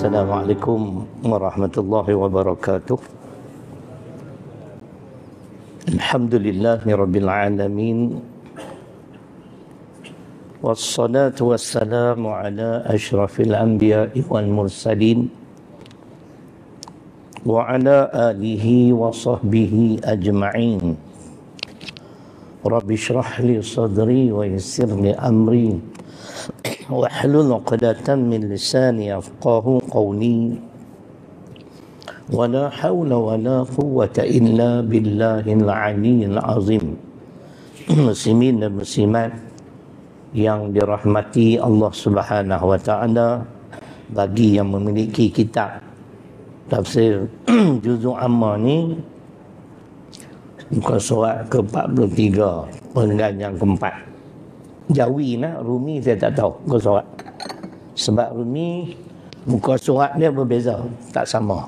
Assalamualaikum warahmatullahi wabarakatuh. Alhamdulillahi rabbil alamin. Wassalatu wassalamu ala asyrafil anbiya'i wal mursalin wa ala alihi wa sahbihi ajma'in. Rabbi shrah li sadri wa yassir li amri wahlul 'uqdatam min lisani yafqahu qawli. Wala haula wala quwwata illa billahil aliyyil azim. Muslimin dan muslimat yang dirahmati Allah Subhanahu wa taala, bagi yang memiliki kitab tafsir juzuk amma ni, muka surat ke-43, penggalan yang keempat. Jawi nak, Rumi saya tak tahu muka surat. Sebab Rumi muka surat dia berbeza, tak sama.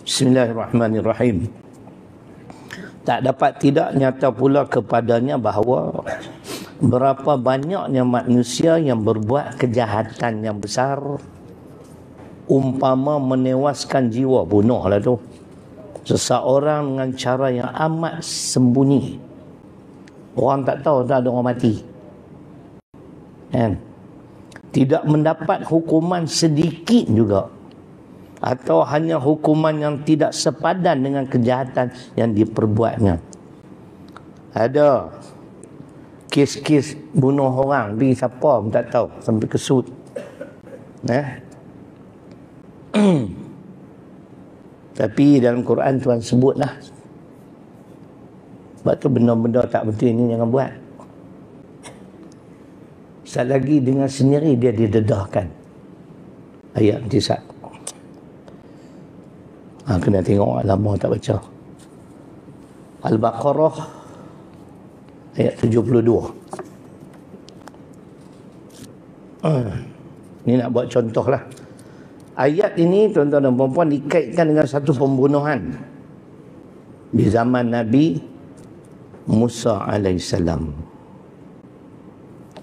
Bismillahirrahmanirrahim. Tak dapat tidak nyata pula kepadanya bahawa berapa banyaknya manusia yang berbuat kejahatan yang besar, umpama menewaskan jiwa, bunuhlah tu seseorang dengan cara yang amat sembunyi. Orang tak tahu tak ada orang mati, kan? Tidak mendapat hukuman sedikit juga, atau hanya hukuman yang tidak sepadan dengan kejahatan yang diperbuatnya. Ada kes-kes bunuh orang, pergi siapa pun tak tahu, sampai kesut. Tapi dalam Quran Tuhan sebutlah. Sebab tu benda-benda tak betul ini jangan buat. Sekali lagi dengan sendiri dia didedahkan. Ayat 91. Kena tengok lama tak baca. Al-Baqarah ayat 72. Ni nak buat contoh lah. Ayat ini tuan-tuan dan puan-puan dikaitkan dengan satu pembunuhan di zaman Nabi Musa alaihissalam.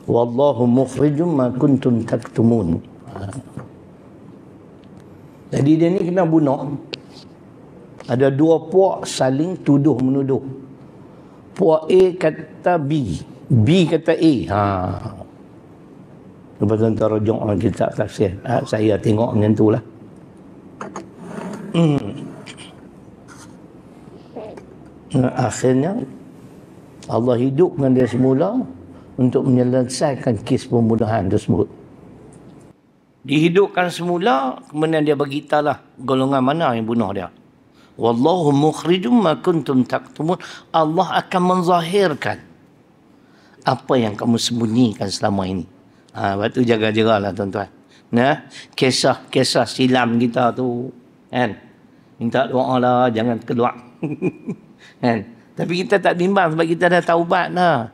Wallahu mukhrijum ma kuntum taktumun. Jadi dia ni kena bunuh. Ada dua puak saling tuduh-menuduh. Puak A kata B, B kata A. Lepas tu tuan rujuk kitab tafsir. Saya tengok macam tu lah. Akhirnya Allah hidupkan dia semula untuk menyelesaikan kes pembunuhan tersebut. Dihidupkan semula, kemudian dia beritalah golongan mana yang bunuh dia. Wallahu mukhrijum ma kuntum taktumun. Allah akan menzahirkan apa yang kamu sembunyikan selama ini. Lepas tu jaga-jagalah tuan-tuan. Kisah-kisah silam kita tu, kan? Minta doa lah, jangan keluar. Kan? Tapi kita tak bimbang sebab kita dah taubat dah.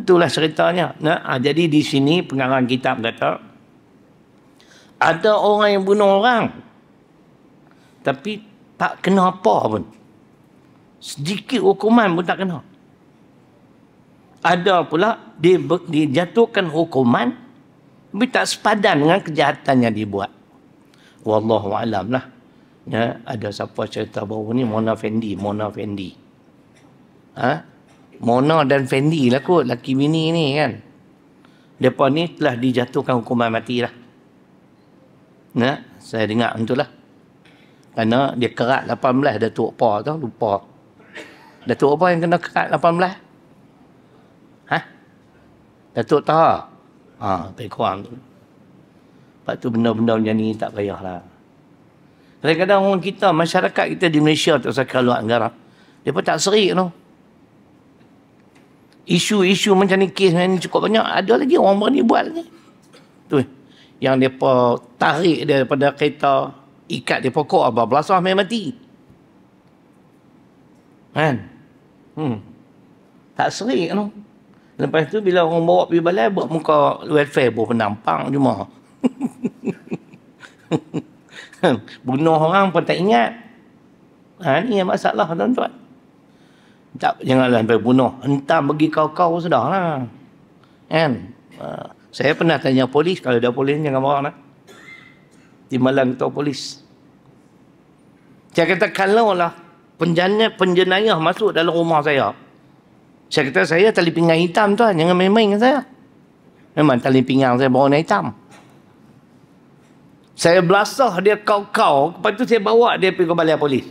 Itulah ceritanya. Jadi di sini pengarang kitab kata, ada orang yang bunuh orang, tapi tak kena apa pun. Sedikit hukuman pun tak kena. Ada pula dijatuhkan hukuman tapi tak sepadan dengan kejahatan yang dibuat. Wallahu alam lah. Ya, ada siapa cerita baru ni, Mona Fendi. Mona dan Fendi lah kot, laki bini ni kan. Mereka ni telah dijatuhkan hukuman mati lah. Saya dengar itulah. Kerana dia kerat 18 Datuk apa tu, lupa. Datuk apa yang kena kerat 18? Datuk Taha. Lebih kurang tu. Lepas tu benda-benda macam ni tak payahlah. Kadang-kadang orang kita, masyarakat kita di Malaysia tak usah keluar negara, dia pun tak serik tu. Isu-isu macam ni, kes macam ni cukup banyak. Ada lagi orang berani buat lagi. Tu yang mereka tarik dia daripada kereta, ikat dia pokok, belasah main mati. Kan? Tak serik tu. Lepas tu bila orang bawa pergi balai, buat muka welfare pun penampang cuma. Bunuh orang pun tak ingat. Ni yang masalah tuan-tuan. Tak, janganlah sampai bunuh. Hentam bagi kau-kau sudah lah. Kan? Saya pernah tanya polis, kalau ada polis jangan marah lah. Timbalan ketua polis. Saya kata kalau lah penjenayah masuk dalam rumah saya. Saya kata saya tali pinggang hitam tuan, jangan main-main dengan saya. Memang tali pinggang saya berwarna hitam. Saya belasah dia kau-kau, lepas tu saya bawa dia pergi ke balai polis.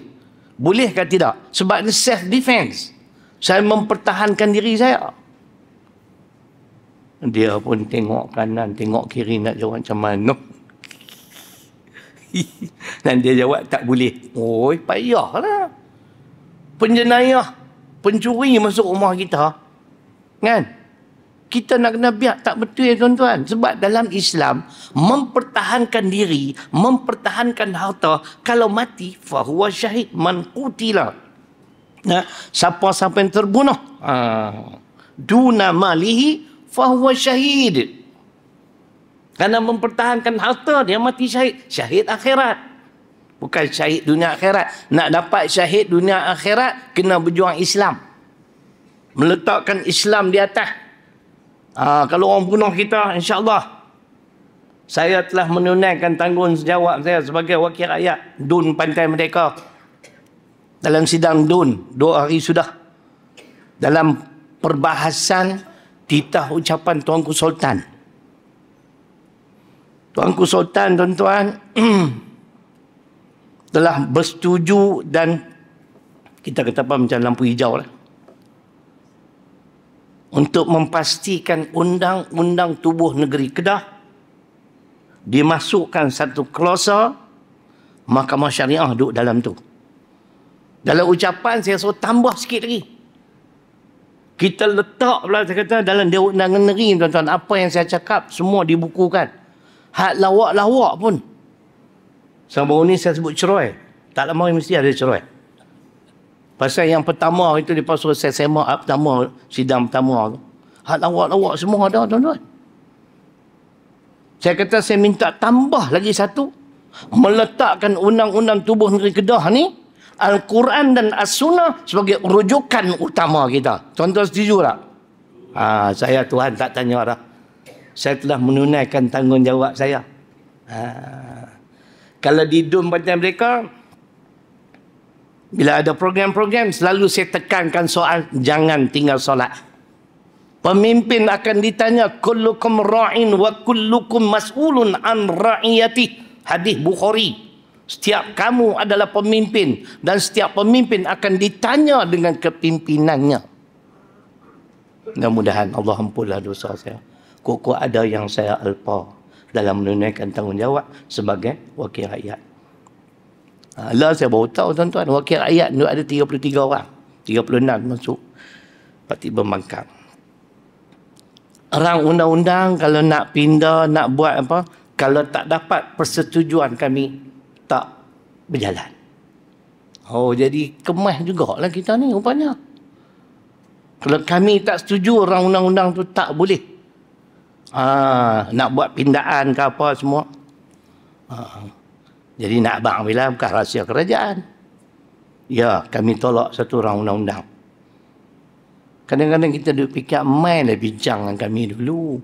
Boleh ke tidak? Sebab dia self defense. Saya mempertahankan diri saya. Dia pun tengok kanan, tengok kiri nak jawab macam mana. Dan dia jawab tak boleh. Oi, payahlah. Penjenayah, pencuri masuk rumah kita. Kan? Kita nak kena biar tak betul ya tuan-tuan. Sebab dalam Islam, mempertahankan diri, mempertahankan harta, kalau mati, fahuwa syahid, man qutila. Nah, siapa-siapa yang terbunuh, duna malihi, fahuwa syahid. Kerana mempertahankan harta, dia mati syahid. Syahid akhirat. Bukan syahid dunia akhirat. Nak dapat syahid dunia akhirat, kena berjuang Islam. Meletakkan Islam di atas. Kalau orang bunuh kita, insya-Allah saya telah menunaikan tanggungjawab saya sebagai wakil rakyat DUN Pantai Merdeka. Dalam sidang DUN 2 hari sudah. Dalam perbahasan titah ucapan Tuanku Sultan. Tuanku Sultan, tuan-tuan, telah bersetuju dan kita kata apa macam lampu hijau lah. Untuk memastikan undang-undang tubuh negeri Kedah dimasukkan satu klausul Mahkamah Syariah duduk dalam tu. Dalam ucapan saya suruh tambah sikit lagi. Kita letak pula, saya kata, dalam dia undangan negeri, tuan-tuan, apa yang saya cakap semua dibukukan. Hak lawak-lawak pun. Sebab ni saya sebut cerai. Tak lama mesti ada cerai. Pasal yang pertama itu lepas saya semak pertama, sidang pertama tu. Hak lawak-lawak semua ada tuan-tuan. Saya kata saya minta tambah lagi satu. Meletakkan undang-undang tubuh negeri Kedah ni, Al-Quran dan As-Sunnah sebagai rujukan utama kita. Tuan-tuan setuju tak? Saya Tuhan tak tanya dah. Saya telah menunaikan tanggungjawab saya. Kalau di DUN Pantai Merdeka, bila ada program-program, selalu saya tekankan soal jangan tinggal solat. Pemimpin akan ditanya, kullukum ra'in wa kullukum mas'ulun an ra'iyati. Hadis Bukhari. Setiap kamu adalah pemimpin dan setiap pemimpin akan ditanya dengan kepimpinannya. Mudah-mudahan Allah ampunlah dosa saya. Kok ada yang saya alpa dalam menunaikan tanggungjawab sebagai wakil rakyat. Lah saya baru tahu tuan-tuan, wakil rakyat ni ada 33 orang. 36 masuk Parti Pembangkang. Orang undang-undang kalau nak pindah, nak buat apa, kalau tak dapat persetujuan kami, tak berjalan. Jadi kemas jugalah kita ni rupanya. Kalau kami tak setuju, orang undang-undang tu tak boleh. Nak buat pindaan ke apa semua. Jadi nak abang bila bukan rahsia kerajaan. Ya, kami tolak satu orang undang-undang. Kadang-kadang kita duk fikir, mainlah bincang dengan kami dulu.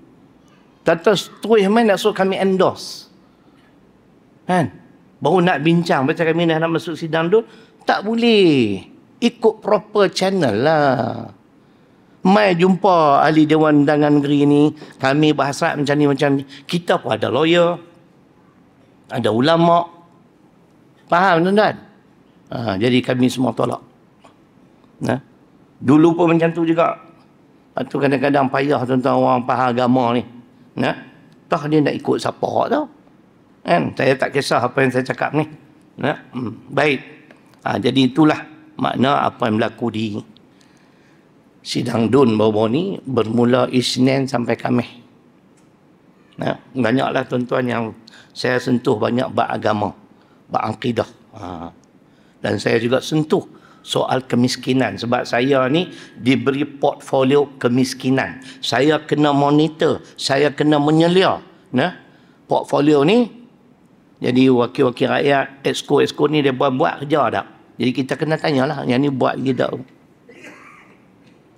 Terus main nak suruh kami endorse. Kan? Baru nak bincang, macam kami nak masuk sidang tu, tak boleh. Ikut proper channel lah. Mai jumpa ahli Dewan Undangan Negeri ni, kami bahasa macam ni, macam ni. Kita pun ada lawyer, ada ulama'. Faham tuan-tuan? Jadi kami semua tolak. Dulu pun macam tu juga. Lepas tu kadang-kadang payah tuan-tuan orang faham agama ni. Tah dia nak ikut siapa tau. Kan? Saya tak kisah apa yang saya cakap ni. Baik. Jadi itulah makna apa yang berlaku di sidang DUN baru-baru ni, bermula Isnin sampai Khamis. Banyaklah tuan-tuan yang saya sentuh, banyak bab agama, bab akidah. Dan saya juga sentuh soal kemiskinan. Sebab saya ni diberi portfolio kemiskinan. Saya kena monitor, saya kena menyelia. Nah, portfolio ni, jadi wakil-wakil rakyat, exco ni dia buat kerja tak? Jadi kita kena tanyalah, yang ni buat ke tak?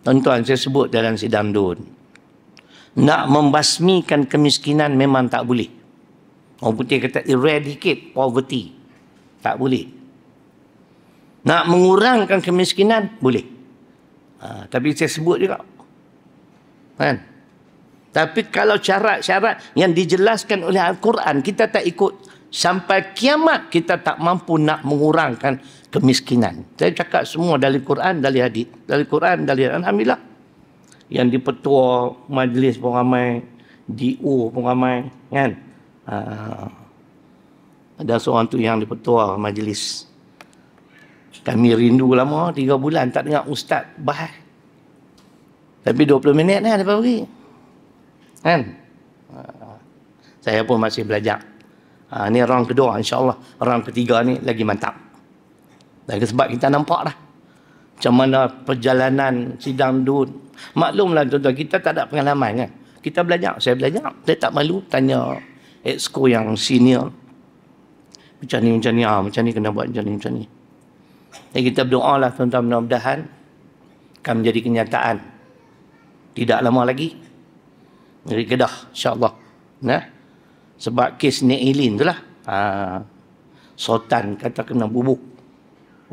Tuan-tuan, saya sebut dalam sidang DUN. Nak membasmikan kemiskinan memang tak boleh. Orang putih kata eradicate poverty. Tak boleh. Nak mengurangkan kemiskinan, boleh. Tapi saya sebut juga. Kan? Tapi kalau syarat-syarat yang dijelaskan oleh Al-Quran, kita tak ikut, sampai kiamat kita tak mampu nak mengurangkan kemiskinan. Saya cakap semua dari Quran, dari hadis. Dari Quran, dari hadis. Alhamdulillah. Yang di petua majlis pun ramai, DO pun ramai, kan? Ada seorang tu yang di petua majlis. Kami rindu lama, 3 bulan tak dengar ustaz bahas. Tapi 20 minit lah dia pergi. Kan? Saya pun masih belajar. Ni round kedua, insyaAllah. Round ketiga ni lagi mantap. Dan sebab kita nampak dah macam mana perjalanan sidang DUN. Maklumlah tuan-tuan, kita tak ada pengalaman kan. Kita belajar, saya belajar. Saya tak malu tanya exco yang senior. Macam ni, macam ni kena buat macam ni. Dan kita berdoa lah tuan-tuan, mudah-mudahan akan menjadi kenyataan. Tidak lama lagi. Dari Kedah, insyaAllah. Nah, sebab kes Nek Eileen tu lah. Sultan kata kena bubuk.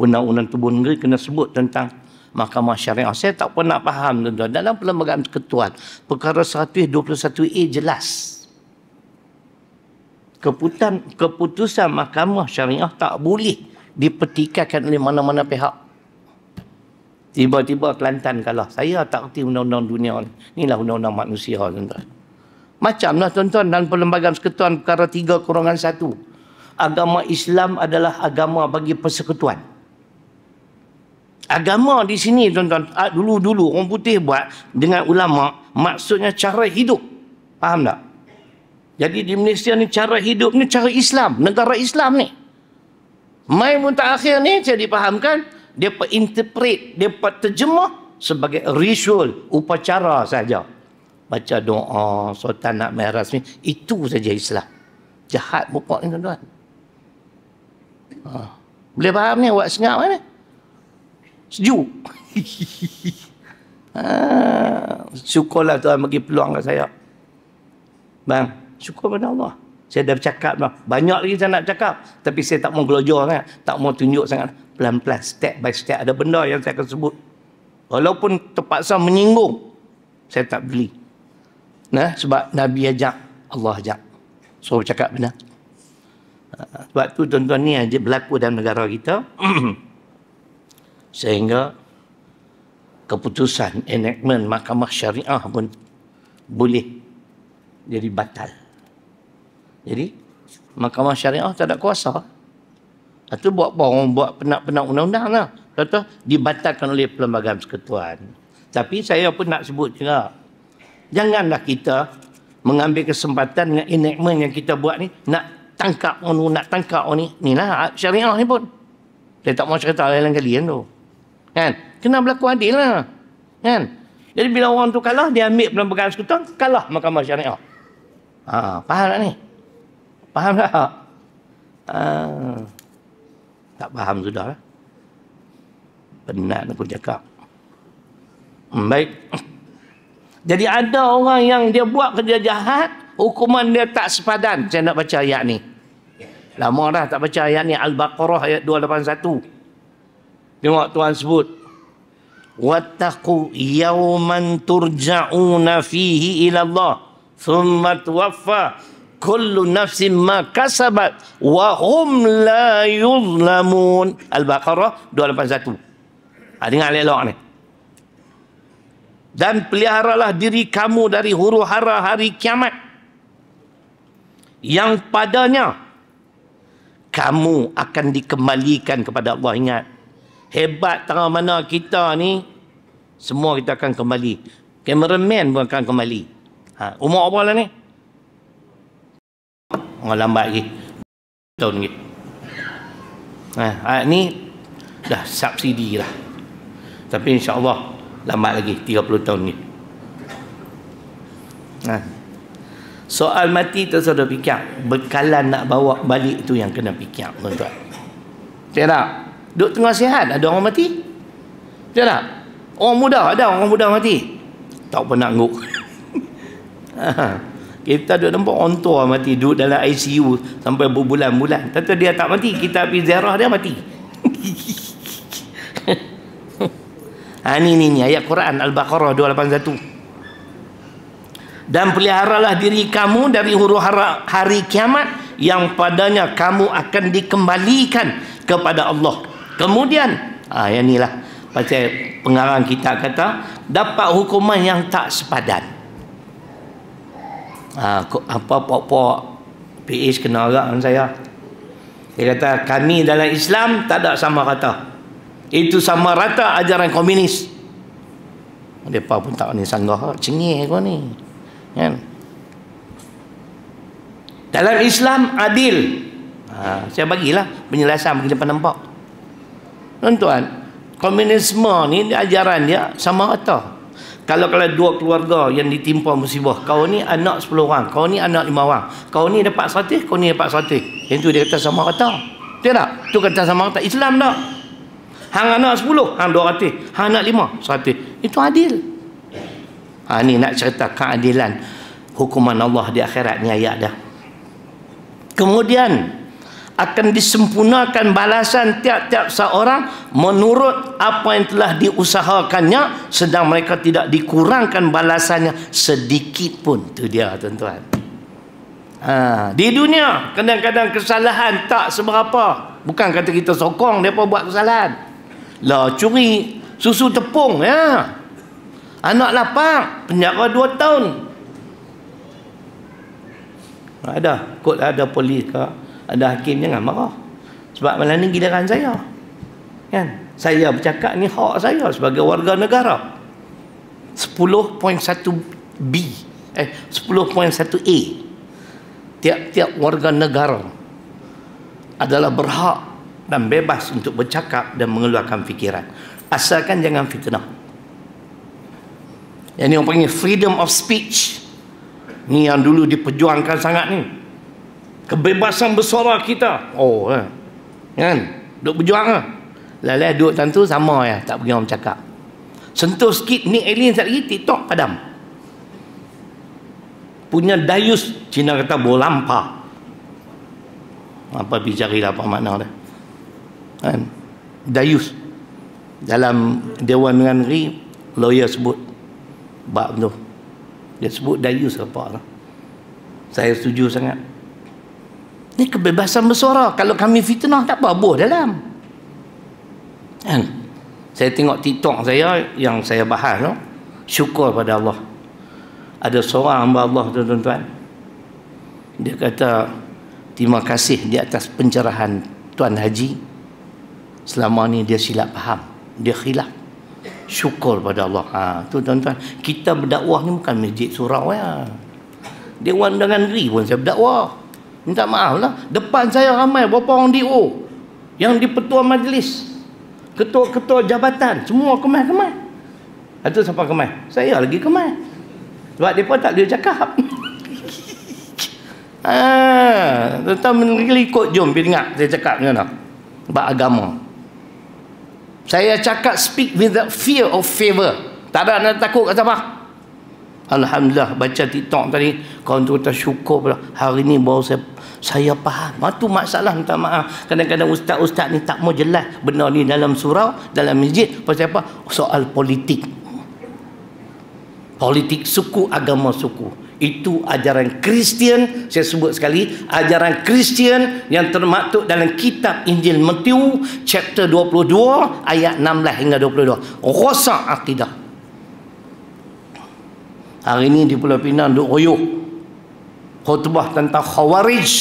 Undang-undang tubuh negeri kena sebut tentang Mahkamah Syariah. Saya tak pernah faham tuan-tuan. Dalam Perlembagaan Persekutuan, perkara 121A jelas. Keputusan Mahkamah Syariah tak boleh dipertikaikan oleh mana-mana pihak. Tiba-tiba Kelantan kalah. Saya tak kerti undang-undang dunia ni. Inilah undang-undang manusia tuan-tuan. Macamlah tuan-tuan dalam Perlembagaan Persekutuan perkara 3/1. Agama Islam adalah agama bagi persekutuan. Agama di sini tuan-tuan, dulu-dulu orang putih buat dengan ulama, maksudnya cara hidup. Faham tak? Jadi di Malaysia ni cara hidup ni cara Islam, negara Islam ni. Mai mutakhir ni saya dipahamkan, dia interpret, dia terjemah sebagai ritual, upacara saja. Baca doa, sultan nak mai rasmi, itu saja Islam. Jahat pokok ni tuan-tuan. Boleh faham ni awak sengap mana? Sejuk. Syukurlah Tuhan bagi peluang kat saya. Bang, syukur pada Allah. Saya dah bercakap dah. Banyak lagi saya nak cakap. Tapi saya tak mau gelojor sangat. Tak mau tunjuk sangat. Pelan-pelan, step by step. Ada benda yang saya akan sebut. Walaupun terpaksa menyinggung, saya tak beli. Nah, sebab Nabi ajak, Allah ajak. So bercakap benar. Sebab tu tuan-tuan ni aja berlaku dalam negara kita. Sehingga keputusan enactment Mahkamah Syariah pun boleh jadi batal. Jadi Mahkamah Syariah tak ada kuasa. Itu buat apa orang buat penak-penak undang-undang lah. Contoh dibatalkan oleh Perlembagaan Persekutuan. Tapi saya pun nak sebut juga, janganlah kita mengambil kesempatan dengan enactment yang kita buat ni nak tangkap orang, nak tangkap orang ni. Inilah syariah ni pun. Saya tak mau cerita lain kali kan tu. Kan? Kena berlaku adil lah. Kan? Jadi bila orang tu kalah, dia ambil Perlembagaan Persekutuan, kalah Mahkamah Syariah. Faham tak ni? Faham tak? Tak faham sudah lah. Penat aku cakap. Baik. Jadi ada orang yang dia buat kerja jahat, hukuman dia tak sepadan. Saya nak baca ayat ni. Lama dah tak baca ayat ni. Al-Baqarah ayat 281. Tengok Tuhan sebut. Wattaqu yawman turja'una fihi ila Allah. Thumma tuwaffa kullu nafsin ma kasabat wa hum la yuzlamun. Al-Baqarah 281. Dengar elok ni. Dan peliharalah diri kamu dari huru-hara hari kiamat, yang padanya kamu akan dikembalikan kepada Allah. Ingat, hebat tengah mana kita ni, semua kita akan kembali. Cameraman pun akan kembali. Umur apa lah ni? Orang lambat lagi. Tahun lagi. Ayat ni dah subsidi dah. Tapi insya-Allah lambat lagi 30 tahun ni. Soal mati tu saudara fikir, bekalan nak bawa balik tu yang kena fikir, tuan-tuan. Betul tak? Duk tengah sihat ada orang mati? Betul tak? Orang muda ada orang muda mati? Tak pernah nguk. Kita duk nampak orang tua mati, duduk dalam ICU sampai berbulan-bulan. Tentu dia tak mati, kita pergi ziarah dia mati. Ni ayat Quran Al-Baqarah 281. Dan peliharalah diri kamu dari huru-hara hari kiamat yang padanya kamu akan dikembalikan kepada Allah. Kemudian, yang inilah pasal pengarang kita kata dapat hukuman yang tak sepadan. Apa pok-pok PH kena agak dengan saya. Dia kata kami dalam Islam tak ada sama rata. Itu sama rata ajaran komunis. Mereka pun tak ni sanggah cengih kau ni. Kan? Dalam Islam adil. Saya bagilah penjelasan bagi depan nampak. Tuan-tuan, komunisme ni ajaran dia sama rata. Kalau dua keluarga yang ditimpa musibah, kau ni anak 10 orang, kau ni anak 5 orang, kau ni dapat 100, kau ni dapat 100. Yang tu dia kata sama rata. Betul tak? Tu kata sama rata. Islam tak? Hang anak 10, hang 200, hang anak 5, 100. Itu adil. Ni nak cerita keadilan hukuman Allah di akhirat ni ayat dah. Kemudian akan disempurnakan balasan tiap-tiap seorang menurut apa yang telah diusahakannya, sedang mereka tidak dikurangkan balasannya sedikit pun. Tu dia, tuan-tuan. Di dunia kadang-kadang kesalahan tak seberapa. Bukan kata kita sokong mereka buat kesalahan. Lah curi susu tepung ya. Anak lapang, penjara 2 tahun. Ada polis ke, ada hakim, jangan marah. Sebab malam ni giliran saya. Kan? Saya bercakap ni hak saya sebagai warga negara. 10.1B 10.1A. Tiap-tiap warga negara adalah berhak dan bebas untuk bercakap dan mengeluarkan fikiran. Asalkan jangan fitnah. Yang ni orang panggil freedom of speech. Ni yang dulu diperjuangkan sangat ni. Kebebasan bersuara kita. Kan? Duk berjuang lah. Lalai duduk tentu sama ya, tak pergi orang bercakap. Sentuh sikit ni alien sekali lagi TikTok padam. Punya dayus, Cina kata bolampa. Apa bicarilah apa makna dia. Kan? Dayus. Dalam Dewan Negeri lawyer sebut bab tu. Dia sebut dayus apa lah. Saya setuju sangat. Ni kebebasan bersuara. Kalau kami fitnah tak apa, boh dalam. Kan? Saya tengok TikTok saya yang saya bahas tu. Syukur pada Allah. Ada seorang hamba Allah tu, tuan-tuan. Dia kata terima kasih di atas pencerahan Tuan Haji. Selama ni dia silap faham. Dia khilaf. Syukur pada Allah. Tu tuan-tuan, kita berdakwah ni bukan masjid surau ya. Dewan Undangan Negeri pun saya berdakwah. Minta maaf lah. Depan saya ramai berapa orang DO. Yang di petua majlis. Ketua-ketua jabatan. Semua kemai-kemai. Itu siapa kemai? Saya lagi kemai. Sebab mereka tak boleh cakap. Tuan-tuan menerima ikut, jom pergi dengar saya cakap macam mana. Sebab agama. Saya cakap speak without fear of favor. Tak ada nak takut kat siapa. Alhamdulillah baca TikTok tadi, kawan tu kata syukur pada hari ni baru saya faham. Itu masalah, minta maaf. Kadang-kadang ustaz-ustaz ni tak mau jelas benda ni dalam surau, dalam masjid. Pasal apa? Soal politik. Politik suku, agama suku. Itu ajaran Kristian, saya sebut sekali, ajaran Kristian yang termaktub dalam kitab Injil Matius chapter 22 ayat 16 hingga 22. Rosak akidah. Hari ini di Pulau Pinang duk royok khutbah tentang Khawarij.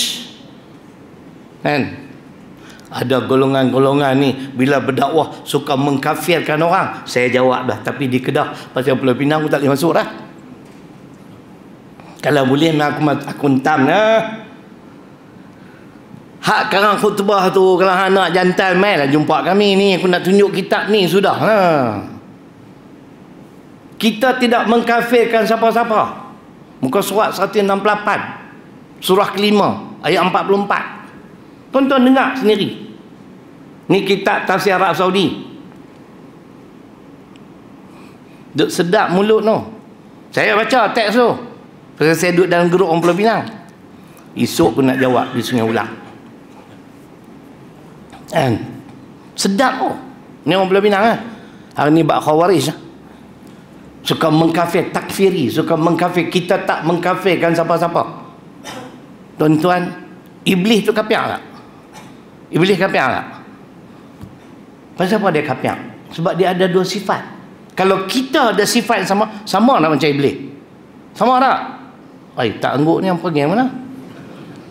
Kan? Ada golongan-golongan ni bila berdakwah suka mengkafirkan orang. Saya jawab dah, tapi di Kedah pasal Pulau Pinang aku tak boleh masuk dah. Kalau boleh aku hentam lah. Hak karang khutbah tu, kalau anak jantan mai lah jumpa kami ni, aku nak tunjuk kitab ni, sudah lah. Kita tidak mengkafirkan siapa-siapa. Muka surat 168 surah kelima ayat 44. Tuan-tuan dengar sendiri. Ni kitab tafsir Arab Saudi. Duk sedap mulut tu. Saya baca teks tu. Pasal saya duduk dalam grup orang Pulau Pinang. Esok pun nak jawab di Sungai Ulang. Kan? Sedap tu. Ni orang Pulau Pinang kan. Hari ni bak khawarij. Suka mengkafir, takfiri, suka mengkafir. Kita tak mengkafirkan siapa-siapa. Tuan-tuan, iblis tu kafir tak? Iblis kafir tak? Pasal apa dia kafir? Sebab dia ada dua sifat. Kalau kita ada sifat yang sama tak macam iblis? Sama tak? Tak angguk ni yang pergi mana?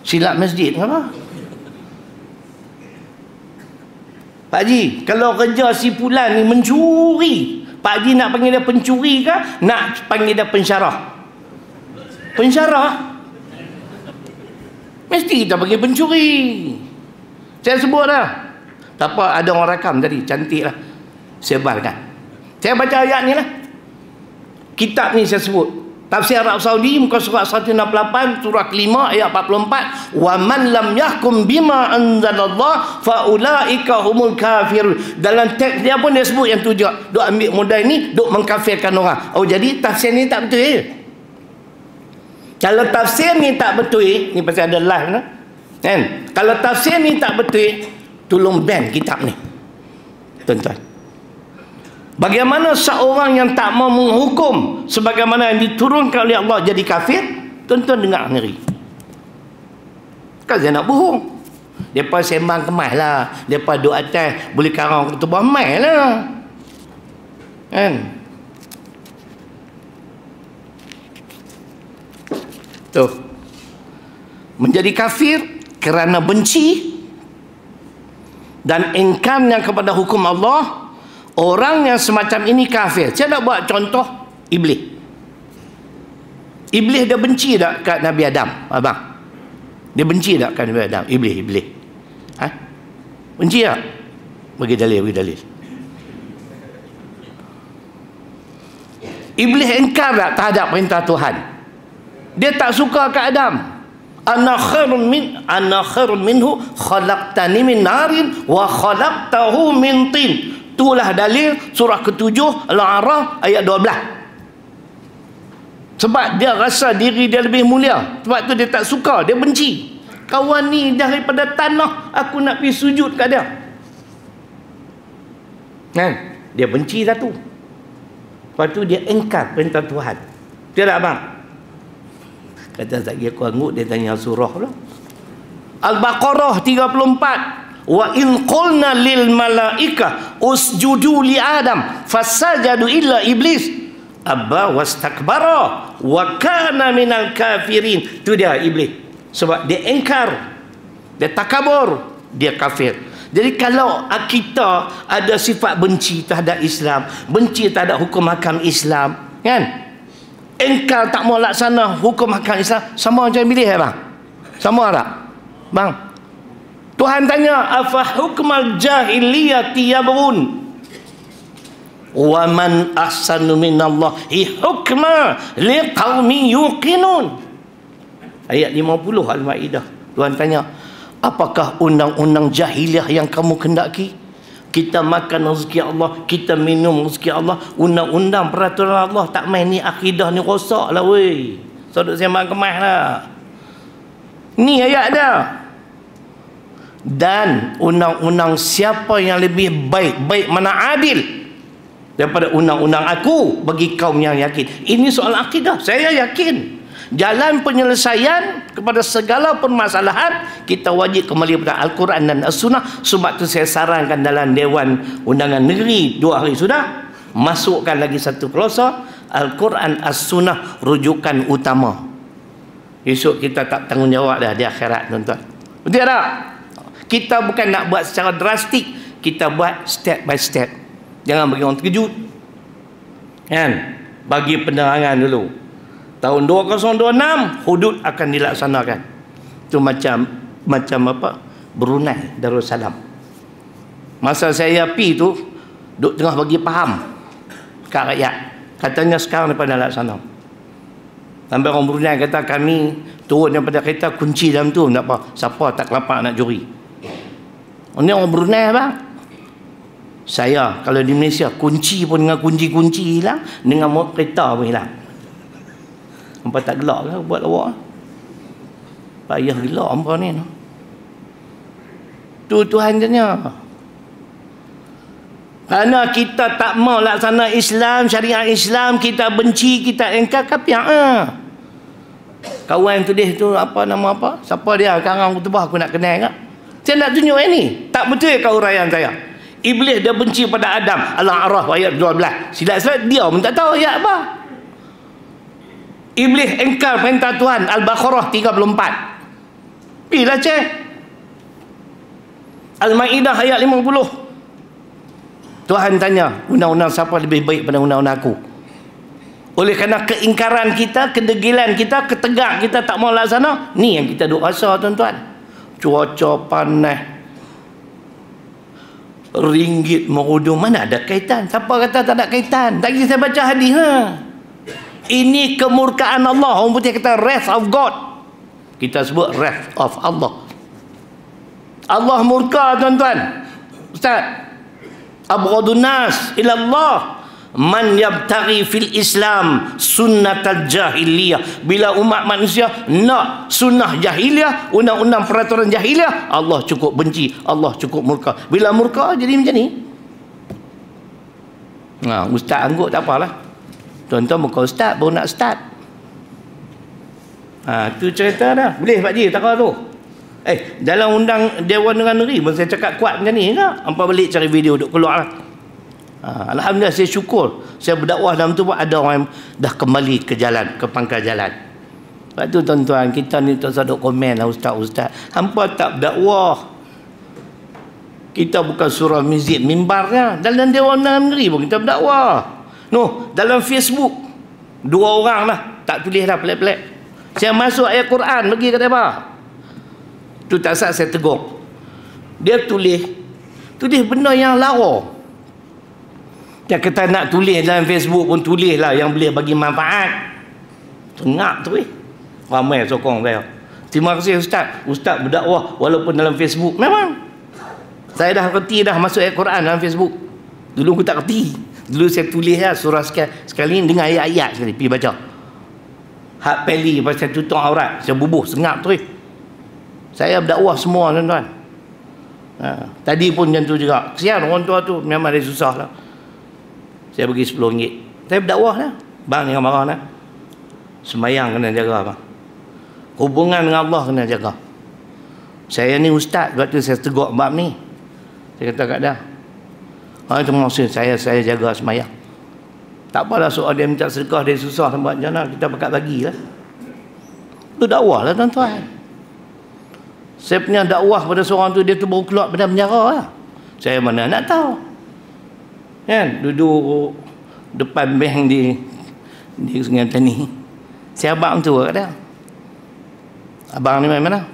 Silap masjid ke apa? Pak Haji, kalau kerja si Fulan ni mencuri, Pak Haji nak panggil dia pencuri ke? Nak panggil dia pensyarah? Pensyarah? Mesti kita panggil pencuri. Saya sebut dah. Tak apa, ada orang rakam tadi, cantik lah. Saya balkan. Saya baca ayat ni lah. Kitab ni saya sebut. Tafsir Arab Saudi muka surat 168 surah kelima ayat 44. Wa man lam yahkum bima anzalallah fa ulaika humul kafirun. Dalam teks dia pun dia sebut yang tu juga. Duk ambil modal ni, duk mengkafirkan orang. Oh, jadi tafsir ni tak betul. Kalau tafsir ni tak betul, ni pasal ada live lah. Kan? Kalau tafsir ni tak betul, tolong ban kitab ni. Tuan-tuan. Bagaimana seorang yang tak mau menghukum sebagaimana yang diturunkan oleh Allah jadi kafir? Tuan-tuan dengar ngeri. Kan saya nak bohong. Mereka sembang kemas lah. Mereka duduk atas, boleh karang ke bawah mai lah. Kan? Tuh. Menjadi kafir kerana benci dan engkarnya kepada hukum Allah. Orang yang semacam ini kafir. Saya nak buat contoh iblis. Iblis dia benci tak kat Nabi Adam, abang? Dia benci tak kat Nabi Adam? Iblis. Ha? Benci tak? Bagi dalil. Iblis engkar tak terhadap perintah Tuhan? Dia tak suka kat Adam. Ana khairun minhu khalaqtani min narin wa khalaqtahu min tin. Itulah dalil surah ke-7 Al-A'raf ayat 12. Sebab dia rasa diri dia lebih mulia. Sebab tu dia tak suka, dia benci. Kawan ni daripada tanah, aku nak pergi sujud kat dia. Kan? Dia benci dah tu. Lepas tu dia engkar perintah Tuhan. Dia tak abang? Kata tak kira aku angguk, dia tanya surah pula. Al-Baqarah 34. Wa in qulna lil malaika usjudu li Adam fasajadu illa iblis abba wastakbara wa kana minal kafirin. Tu dia iblis. Sebab dia engkar, dia takabur, dia kafir. Jadi kalau kita ada sifat benci terhadap Islam, benci terhadap hukum hakam Islam, kan? Engkar tak mau laksana hukum hakam Islam, sama macam iblis bang? Sama tak? Bang, Tuhan tanya, afa hukmal jahiliyati yabghun wa man ahsanu minallahi hukma liqaumin yuqinun. Ayat 50 Al-Maidah. Tuhan tanya, apakah undang-undang jahiliah yang kamu kendaki? Kita makan rezeki Allah, kita minum rezeki Allah, undang-undang peraturan Allah tak main ni, akidah ni rosak lah weh. Sodok sembang kemas lah. Ni ayat dia. Dan undang-undang siapa yang lebih baik mana adil daripada undang-undang aku bagi kaum yang yakin. Ini soal akidah. Saya yakin jalan penyelesaian kepada segala permasalahan kita wajib kembali kepada Al-Quran dan As-Sunnah. Sebab tu saya sarankan dalam Dewan Undangan Negeri 2 hari sudah, masukkan lagi satu klausul, Al-Quran As-Sunnah rujukan utama. Esok kita tak tanggungjawab dah di akhirat, tuan-tuan. Betul tak? Kita bukan nak buat secara drastik, kita buat step by step. Jangan bagi orang terkejut. Kan? Bagi penerangan dulu. Tahun 2026 hudud akan dilaksanakan. Itu macam apa? Brunei Darussalam. Masa saya pergi tu, duk tengah bagi faham kat rakyat. Katanya sekarang depan dah laksana. Sampai orang Brunei kata kami turun daripada kereta kunci dalam tu, tak apa. Siapa tak kelapak nak curi. Ini orang Brunei bang. Saya kalau di Malaysia kunci pun dengan kunci-kunci hilang, dengan kereta pun hilang. Hampa tak gelak ke buat lawak? Payah gelak hampa ni. Tu Tuhan tanya. Kerana kita tak mau laksana Islam, syariat Islam, kita benci, kita engkar kapiak. Kawan tulis tu apa nama apa? Siapa dia? Karang khutbah aku nak kenal tak? Saya nak tunjuk ini. Tak betul ke uraian saya? Iblis dia benci pada Adam. Al-A'raf ayat 12. Silap-silap dia pun tak tahu ayat apa. Iblis engkar perintah Tuhan. Al-Baqarah 34. Pergilah cek. Al-Ma'idah ayat 50. Tuhan tanya, undang-undang siapa lebih baik pada undang-undang aku? Oleh kerana keingkaran kita, kedegilan kita, ketegak kita tak mau laksana, ni yang kita duk rasa tuan-tuan. Cuaca panas, ringgit merudum, mana ada kaitan? Siapa kata tak ada kaitan? Tak kisah baca hadis Ini kemurkaan Allah. Orang putih kata wrath of God. Kita sebut wrath of Allah. Allah murka tuan-tuan. Ustaz, abghadun nas ila Allah man yabtaghi fil Islam sunnatal jahiliyah. Bila umat manusia nak sunnah jahiliyah, undang-undang peraturan jahiliyah, Allah cukup benci, Allah cukup murka. Bila murka jadi macam ni. Ustaz angguk tak apalah. Tuan-tuan muka ustaz baru nak start. Tu cerita dah. Boleh Pak Ji takar tu. Dalam undang Dewan Negeri pun saya cakap kuat macam ni tak? Hampa balik cari video duk keluar lah. Alhamdulillah saya syukur. Saya berdakwah dalam tu pun ada orang yang dah kembali ke jalan, ke pangkal jalan. Sebab tu tuan-tuan, kita ni tak usah duk komen lah ustaz-ustaz. Hampa tak berdakwah. Kita bukan surah muzik mimbarnya. Dalam Dewan Negeri pun kita berdakwah. Dalam Facebook 2 orang lah tak tulis dah pelik-pelik. Saya masuk ayat Quran bagi kata apa? Tu tak sah saya tegur. Dia tulis benda yang lara. Dia kata nak tulis dalam Facebook pun tulislah yang boleh bagi manfaat. Tengak tu ramai sokong saya. Terima kasih ustaz. Ustaz berdakwah walaupun dalam Facebook. Memang saya dah kerti dah masuk ayat Quran dalam Facebook. Dulu aku tak kerti. Dulu saya tulis lah surah sekali dengan ayat-ayat sekali pergi baca. Hak peli pasal tutup aurat, saya bubuh sengap tu. Saya berdakwah semua tuan-tuan. Tadi pun macam tu juga. Kesian orang tua tu memang dia susah lah. Saya bagi RM10. Saya berdakwah lah. Bang jangan marah lah. Sembayang kena jaga bang. Hubungan dengan Allah kena jaga. Saya ni ustaz, sebab tu saya tegur bab ni. Saya kata kat dia. Terima kasih saya jaga sembayang. Tak apalah soal dia minta sedekah, dia susah macam mana, kita bakat bagilah. Itu dakwah lah tuan-tuan. Saya punya dakwah pada seorang tu, dia tu baru keluar pada penjara lah. Saya mana nak tahu. Kan, duduk depan bank di Sungai Petani. Saya abang tu kat dia. Abang ni mana?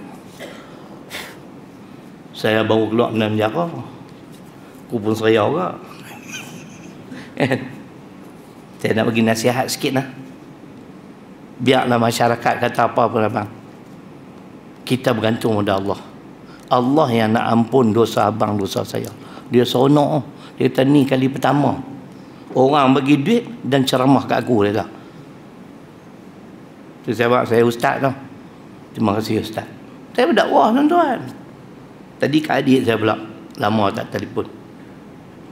Saya baru keluar pada penjara. Aku pun seraya juga. Kan? Saya nak bagi nasihat sikit lah. Biarlah masyarakat kata apa pun abang. Kita bergantung pada Allah. Allah yang nak ampun dosa abang, dosa saya. Dia seronok. Dia kata ni kali pertama orang bagi duit dan ceramah kat aku. Dia kata. Saya ustaz tau. Terima kasih ustaz. Saya berdakwah tuan-tuan. Tadi kat adik saya pula. Lama tak telefon.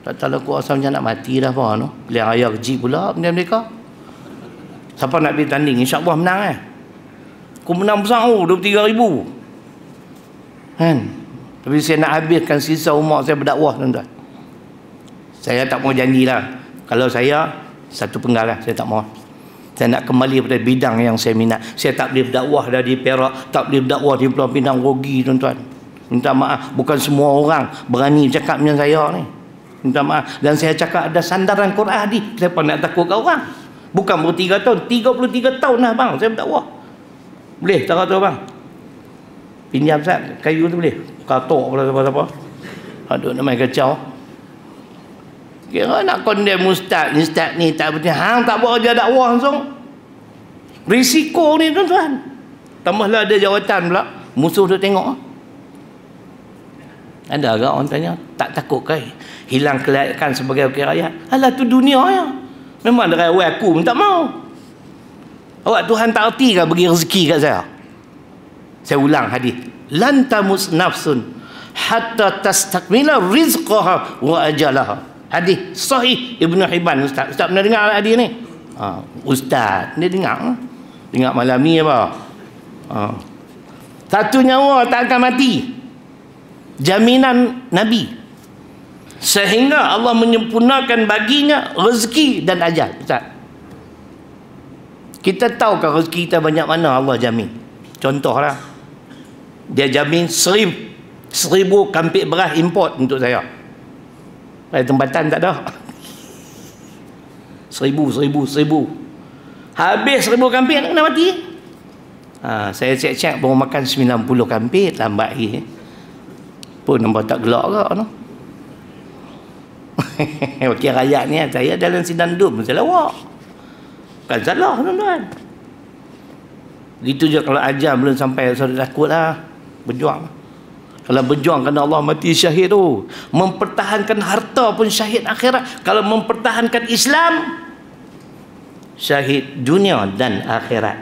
Tak tahu aku rasa macam nak mati dah apa no. Pilihan raya kecil pula benda mereka. Siapa nak pergi tanding? InsyaAllah menang Aku menang besar 23,000. Kan? Tapi saya nak habiskan sisa umur saya berdakwah tuan-tuan. Saya tak mau janjilah. Kalau saya satu penggal lah, saya tak mau. Saya nak kembali pada bidang yang saya minat. Saya tak boleh berdakwah dah di Perak, tak boleh berdakwah di Pulau Pinang, rugi tuan-tuan. Minta maaf, bukan semua orang berani cakap macam saya ni. Minta maaf. Dan saya cakap ada sandaran Quran ni. Siapa nak takut kat orang? Bukan baru 3 tahun, 33 tahun lah bang saya berdakwah. Boleh tak kata bang? Pinjam Ustaz, kayu tu boleh? Katok apa-apa. Aduh, nak main kacau. Kira nak condemn ustaz ni tak betul. Hang tak buat kerja dakwah langsung. Risiko ni tuan-tuan. Tambahlah ada jawatan pula. Musuh tu tengok. Ada agak orang tanya, tak takut ke hilang kelayakan sebagai wakil rakyat? Alah, tu dunia ya. Memang ada rakyat aku pun tak mau. Awak Tuhan tak erti ke bagi rezeki kat saya? Saya ulang hadis. Lan tamus nafsun hatta tastakmila rizqaha wa ajalaha. Hadis sahih Ibnu Hibban. Ustaz pernah dengar hadis ni? Ustaz dia dengar. Dengar malam ni apa? Satu nyawa tak akan mati. Jaminan Nabi. Sehingga Allah menyempurnakan baginya rezeki dan ajal. Ustaz, kita tahukah rezeki kita banyak mana Allah jamin? Contohlah, dia jamin 1000 kampik beras import untuk saya. Pada tempatan tak ada. 1000. Habis 1000 kampik nak kena mati. Saya cek baru makan 90 kampik, lambat lagi. Pun nampak tak gelak ke no? Wakil rakyat ni, saya dalam sidang dum saya lawak. Bukan salah tuan-tuan. Itu je kalau ajar belum sampai, saudara takutlah. Berjuang. Kalau berjuang kerana Allah, mati syahid tu. Mempertahankan harta pun syahid akhirat. Kalau mempertahankan Islam, syahid dunia dan akhirat.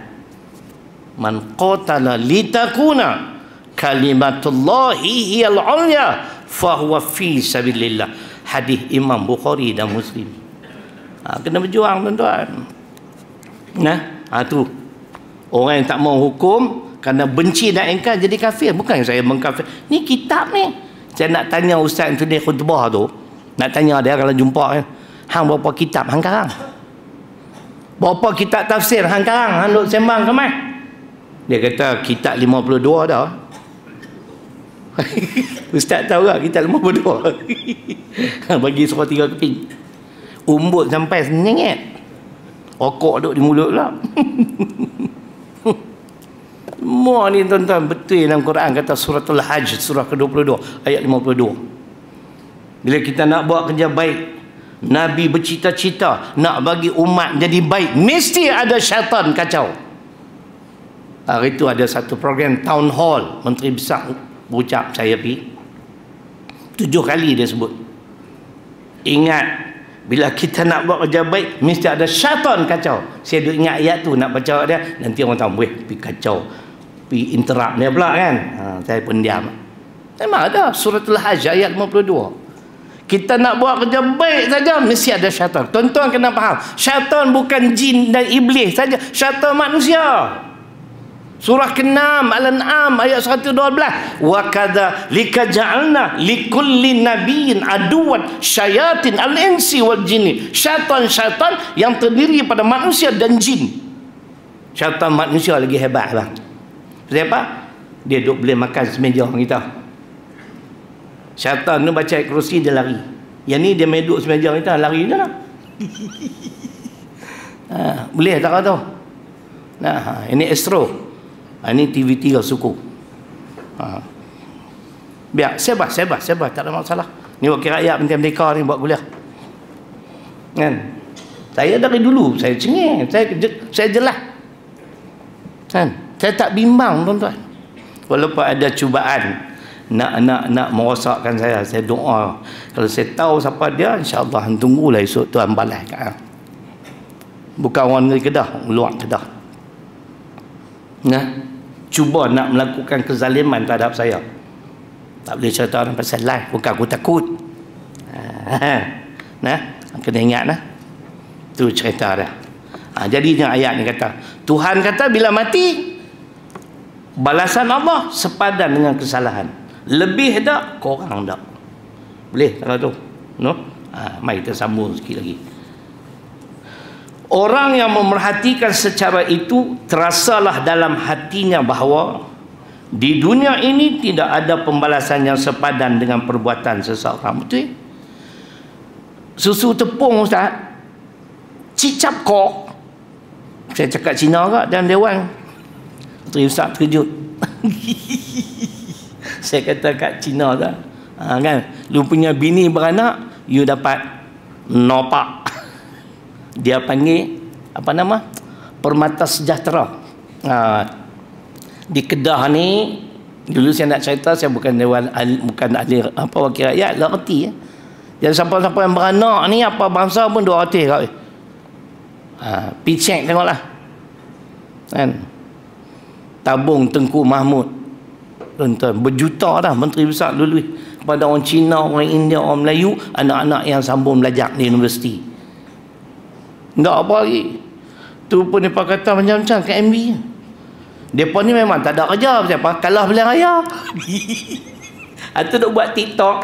Man qatala litakuna kalimatullahi hiyal ulya fahuwa fi sabilillah. Hadis Imam Bukhari dan Muslim. Kena berjuang tuan-tuan. Tu orang yang tak mau hukum kerana benci dan engkar jadi kafir. Bukan saya mengkafir. Ni kitab ni. Saya nak tanya ustaz tu dia khutbah tu. Nak tanya dia kalau jumpa. Hang berapa kitab hang karang? Berapa kitab tafsir hang karang? Hang duk sembang ke mai? Dia kata kitab 52 dah. Ustaz tahu tak kitab 52? Bagi surah 3 keping. Umbut sampai senyengit. Rokok duk di mulut lah. Semua ni tuan-tuan betul dalam Quran kata suratul Hajj surah ke-22 ayat 52. Bila kita nak buat kerja baik, Nabi bercita-cita nak bagi umat jadi baik, mesti ada syaitan kacau. Hari itu ada satu program town hall, Menteri Besar berucap, saya pergi 7 kali dia sebut, ingat bila kita nak buat kerja baik mesti ada syaitan kacau. Saya duk ingat ayat tu nak baca dia, nanti orang tahu weh pergi kacau, pergi interrupt dia pula kan. Saya pun diam. Memang ada suratul Hajj ayat 52. Kita nak buat kerja baik saja mesti ada syaitan. Tuan-tuan kena faham, syaitan bukan jin dan iblis saja, syaitan manusia. Surah ke-6 Al-An'am ayat 112. Wa kadza lika ja'alna likulli nabiyyin aduwan syayatin al-insi wal jinni. Syaitan-syaitan yang terdiri pada manusia dan jin. Syaitan manusia lagi hebat bang. Siapa? Dia duk boleh makan semeja dengan kita. Syaitan ni baca ayat kursi dia lari. Yang ni dia main duduk semeja kita, lari je lah. Boleh tak kata? Nah, ini Astro. Ini TV3 suku. Biar sebab tak ada masalah. Ni wakil rakyat Penting Merdeka ni buat kuliah. Kan? Saya dari dulu saya cengeng, saya jelas. Kan? Saya tak bimbang tuan-tuan. Walaupun ada cubaan nak merosakkan saya doa. Kalau saya tahu siapa dia, insya-Allah tunggulah esok Tuhan balas kat hang. Bukan orang negeri Kedah, luar Kedah. Cuba nak melakukan kezaliman terhadap saya. Tak boleh cerita orang pasal live, bukan aku takut. Kena ingat lah. Tu cerita dah. Jadinya ayat ni kata, Tuhan kata bila mati balasan Allah sepadan dengan kesalahan. Lebih tak, korang tak. Boleh kalau tu. No? Mari kita sambung sikit lagi. Orang yang memerhatikan secara itu, terasalah dalam hatinya bahawa di dunia ini tidak ada pembalasan yang sepadan dengan perbuatan seseorang. Betul? Susu tepung ustaz, cicap kok. Saya cakap Cina kat dalam dewan. Menteri Ustaz terkejut. Saya kata kat Cina tu, kan, lu punya bini beranak, you dapat nopak. Dia panggil apa nama? Permata Sejahtera. Di Kedah ni, dulu saya nak cerita, saya bukan bukan ahli apa wakil rakyat, tak reti ya. Jadi siapa-siapa yang beranak ni, apa bangsa pun 200 kat. Pergi check tengoklah. Kan? Tabung Tengku Mahmud. Tuan-tuan, berjuta dah menteri besar dulu kepada orang Cina, orang India, orang Melayu, anak-anak yang sambung belajar di universiti. Tak apa lagi. Tu pun mereka kata macam-macam kat MB. Mereka ni memang tak ada kerja. Siapa? Kalah pilihan raya. Itu duk buat TikTok.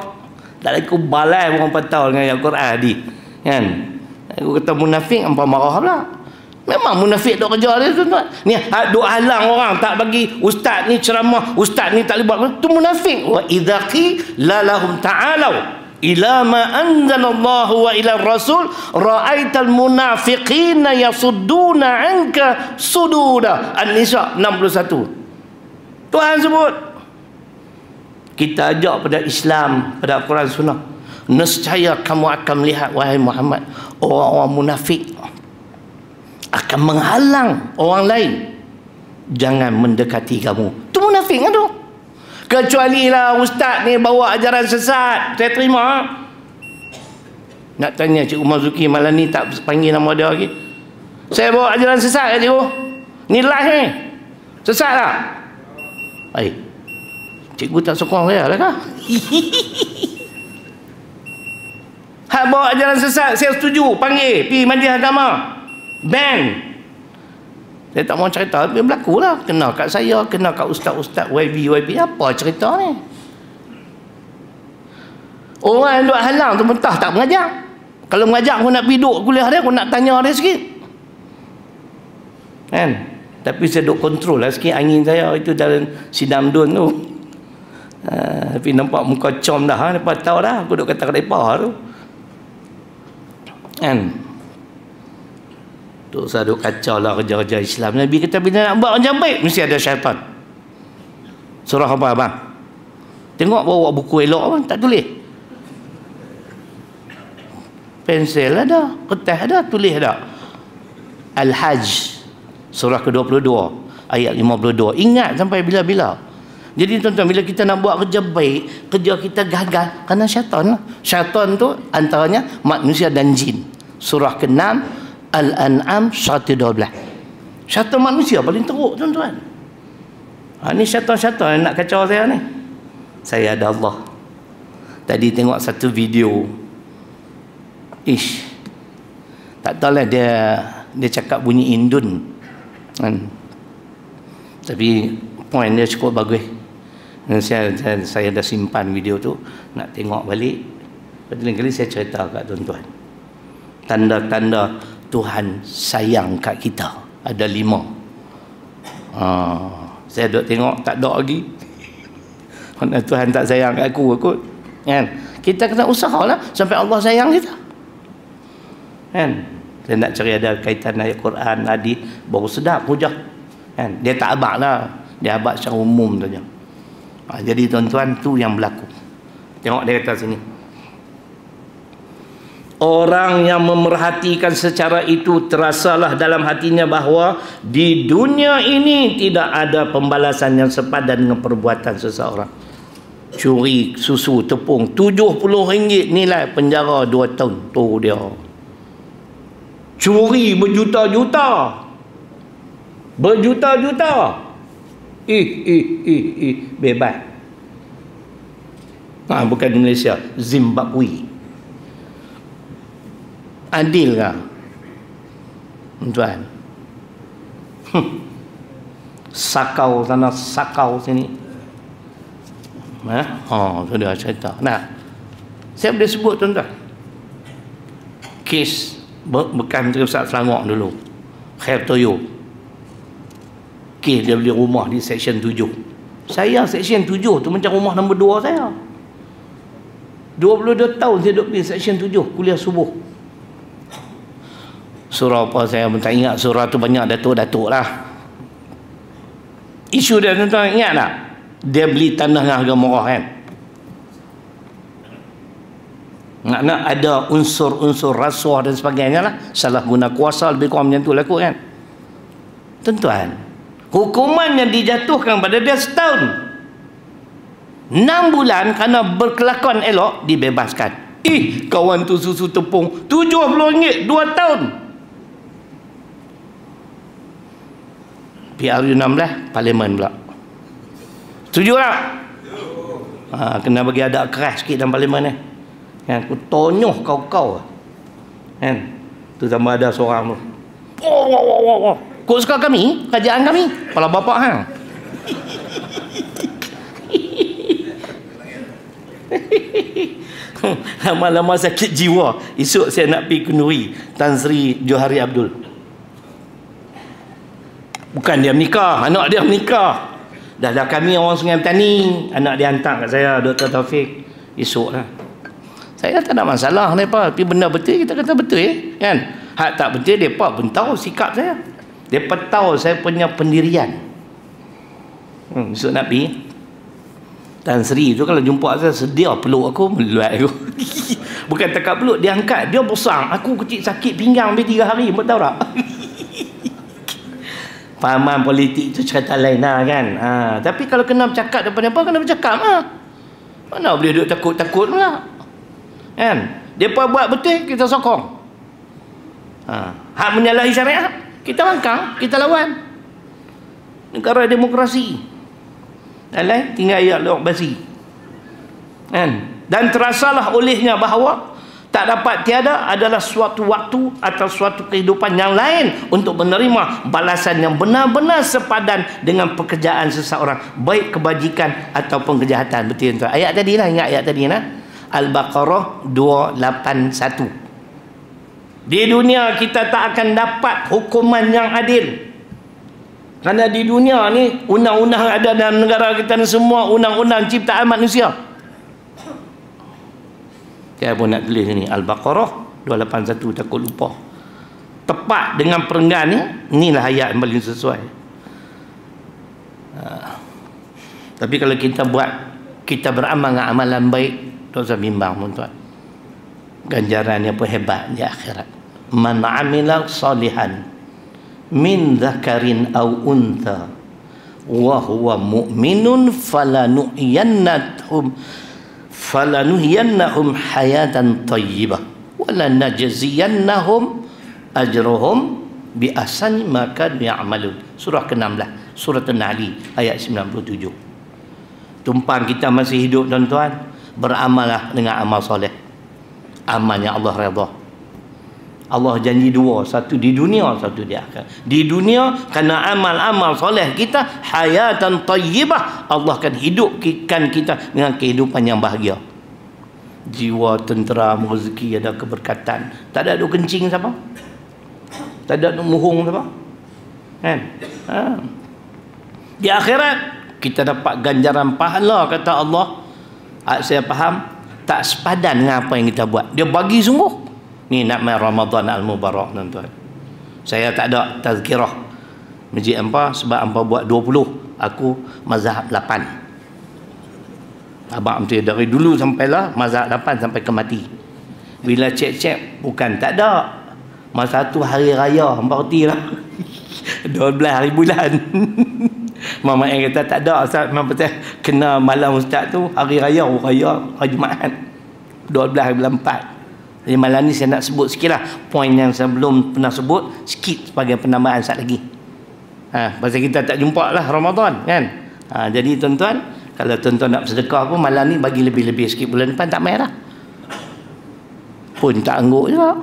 Tak ada aku balai orang patau dengan ayat Quran tadi. Kan? Aku kata munafik, hampa marah pula. Memang munafik duk kerja dia, tuan-tuan. Ni duk halang orang, tak bagi ustaz ni ceramah, ustaz ni tak boleh buat. Tu munafik. Wa idza qila lahum ta'alu ila ma anzalallahu wa ila rasul ra'aital munafiqina yasudduna anka sududa. An-Nisa 61. Tuhan sebut, kita ajak pada Islam, pada Al-Quran Sunnah, nescaya kamu akan melihat, wahai Muhammad, orang-orang munafik akan menghalang orang lain jangan mendekati kamu. Tu munafik kan tu? Kecuali lah ustaz ni bawa ajaran sesat, saya terima. Nak tanya Cikgu Marzuki malam ni tak panggil nama dia lagi. Saya bawa ajaran sesat ya Cikgu? Ni live ni. Sesat tak? Baik. Cikgu tak sokong saya lah kah? Hak bawa ajaran sesat, saya setuju. Panggil, pergi majlis agama. Ban. Saya tak mau cerita, tapi berlaku lah. Kena kat saya, kena kat ustaz-ustaz YB. Apa cerita ni? Orang yang duk halang tu mentah tak mengajar. Kalau mengajar, aku nak pergi duduk kuliah dia, aku nak tanya dia sikit. Kan? Tapi saya duk kontrol lah sikit angin saya itu dalam Sidamdun tu. Tapi nampak muka com dah. Lepas tahu dah, aku duk kata kat mereka tu. Kan? Tu saya duk kacau lah kerja-kerja Islam. Nabi kata bila nak buat macam baik mesti ada syaitan. Surah apa abang? Tengok bawa buku elok abang, tak tulis. Pensel ada, kertas ada, tulis ada. Al-Hajj surah ke-22 ayat 52. Ingat sampai bila-bila. Jadi tuan-tuan, bila kita nak buat kerja baik, kerja kita gagal kerana syaitan lah. Syaitan tu antaranya manusia dan jin. Surah ke-6 Al-An'am 112. Syaitan manusia paling teruk tuan-tuan. Ni syaitan-syaitan yang nak kacau saya ni. Saya ada Allah. Tadi tengok satu video. Tak tahulah dia cakap bunyi Indun. Tapi point dia cukup bagus. Dan saya dah simpan video tu, nak tengok balik. Pada lain kali saya cerita kat tuan-tuan. Tanda-tanda Tuhan sayang kat kita ada 5. Saya duk tengok tak ada lagi. Mana Tuhan tak sayang kat aku kot. Kan? Kita kena usahalah sampai Allah sayang kita. Kan? Saya nak cari ada kaitan ayat Quran hadis baru sedap hujah. Kan? Dia tak abad lah. Dia abad secara umum saja. Jadi tuan-tuan, tu yang berlaku. Tengok dia kata sini. Orang yang memerhatikan secara itu terasalah dalam hatinya bahawa di dunia ini tidak ada pembalasan yang sepadan dengan perbuatan seseorang. Curi susu tepung RM70 nilai penjara 2 tahun. Tu dia. Curi berjuta-juta. Berjuta-juta. Bebas. Bukan di Malaysia, Zimbabwe. Adil ke? Tuan. Sakau sana, sakau sini. Sudah cerita. Nah, saya boleh sebut tuan-tuan. Kes bekas Menteri Besar Selangor dulu, Khair Toyo. Kes dia beli rumah di Seksyen 7. Saya Seksyen 7 tu macam rumah nombor 2 saya. 22 tahun saya duduk di Seksyen 7, kuliah subuh. Surah apa saya pun tak ingat. Surah tu banyak datuk-datuk lah. Isu dia tuan-tuan ingat tak? dia beli tanah dengan harga murah kan. Nak ada unsur-unsur rasuah dan sebagainya lah. Salah guna kuasa lebih kurang macam tu lah kot kan. Tuan-tuan, hukuman yang dijatuhkan pada dia setahun, 6 bulan kerana berkelakuan elok dibebaskan. Kawan tu susu tepung RM70 2 tahun. PRU16 Parlimen pula. Setuju tak? Kena bagi ada keras sikit dalam Parlimen ni kan. Aku tonyoh kau kan. Tu tambah ada seorang tu, kau suka kami, kerajaan kami, kepala bapak hang. Lama-lama sakit jiwa. Esok saya nak pergi kenduri Tan Sri Johari Abdul. Bukan dia menikah, anak dia menikah. Dah kami orang Sungai Petani, anak dia hantar kat saya, Dr. Taufik. Esok lah. Saya tak ada masalah mereka, tapi benda betul kita kata betul kan. Hak tak betul mereka pun tahu sikap saya. Mereka tahu saya punya pendirian. Esok nak pergi Tan Sri tu kalau jumpa saya sedia peluk aku, meluat aku. Bukan takat peluk, dia angkat, dia besar. Aku kecil sakit pinggang sampai 3 hari, tahu tak? Pahaman politik tu cerita lain lah kan. Tapi kalau kena bercakap daripada apa, kena bercakap lah. Mana boleh duduk takut-takut pula kan. Mereka buat betul, kita sokong. Hak menyalahi syariat, kita bangkang, kita lawan. Negara demokrasi. Alai tinggal ayat lewat basi kan. Dan terasalah olehnya bahawa tak dapat tiada adalah suatu waktu atau suatu kehidupan yang lain untuk menerima balasan yang benar-benar sepadan dengan pekerjaan seseorang, baik kebajikan ataupun kejahatan. Betul tuan. Ayat tadi lah, ingat ayat tadi lah, Al-Baqarah 281. Di dunia kita tak akan dapat hukuman yang adil. Kerana di dunia ni undang-undang ada dalam negara kita ni semua undang-undang ciptaan manusia. Saya pun nak tulis ni Al-Baqarah 281, takut lupa. Tepat dengan perenggan ni, inilah ayat yang paling sesuai. Tapi kalau kita beramal dengan amalan baik, tak usah bimbang tuan. Ganjarannya pun hebat di akhirat. Man amila salihan min dzakarin aw untha wa huwa mu'minun falanuhyannahum hayatan thayyibah wa lanajziyannahum ajruhum bi ahsani ma kanu ya'malun. Surah ke-16, surah An-Nahl ayat 97. Tumpang kita masih hidup tuan-tuan, beramallah dengan amal soleh, amal yang Allah redha. Allah janji 2, satu di dunia, satu di akhirat. Di dunia kerana amal-amal soleh kita hayatan tayyibah, Allah akan hidupkan kita dengan kehidupan yang bahagia. Jiwa tenteram, rezeki, ada keberkatan. Tak ada duk kencing siapa? Tak ada duk muhung siapa? Kan? Di akhirat kita dapat ganjaran pahala, kata Allah. Saya faham tak sepadan dengan apa yang kita buat. Dia bagi sungguh. Ni nak main Ramadan Al-Mubarak tuan-tuan. Saya tak ada tazkirah masjid hampa sebab hampa buat 20, aku mazhab 8. Abang betul dari dulu sampailah mazhab 8 sampai ke mati. Bila cek-cek bukan tak ada. Masa tu hari raya hampa reti lah. 12 hari bulan. Mama yang kata tak ada Ustaz, memang betul kena malam Ustaz tu hari raya hari Jumaat 12 hari bulan 4. Jadi malam ni saya nak sebut sikit lah poin yang saya belum pernah sebut, sikit sebagai penambahan sat lagi. Pasal kita tak jumpa lah Ramadan kan. Jadi tuan-tuan, kalau tuan-tuan nak sedekah pun malam ni bagi lebih-lebih sikit, bulan depan tak main lah. Pun tak angguk juga.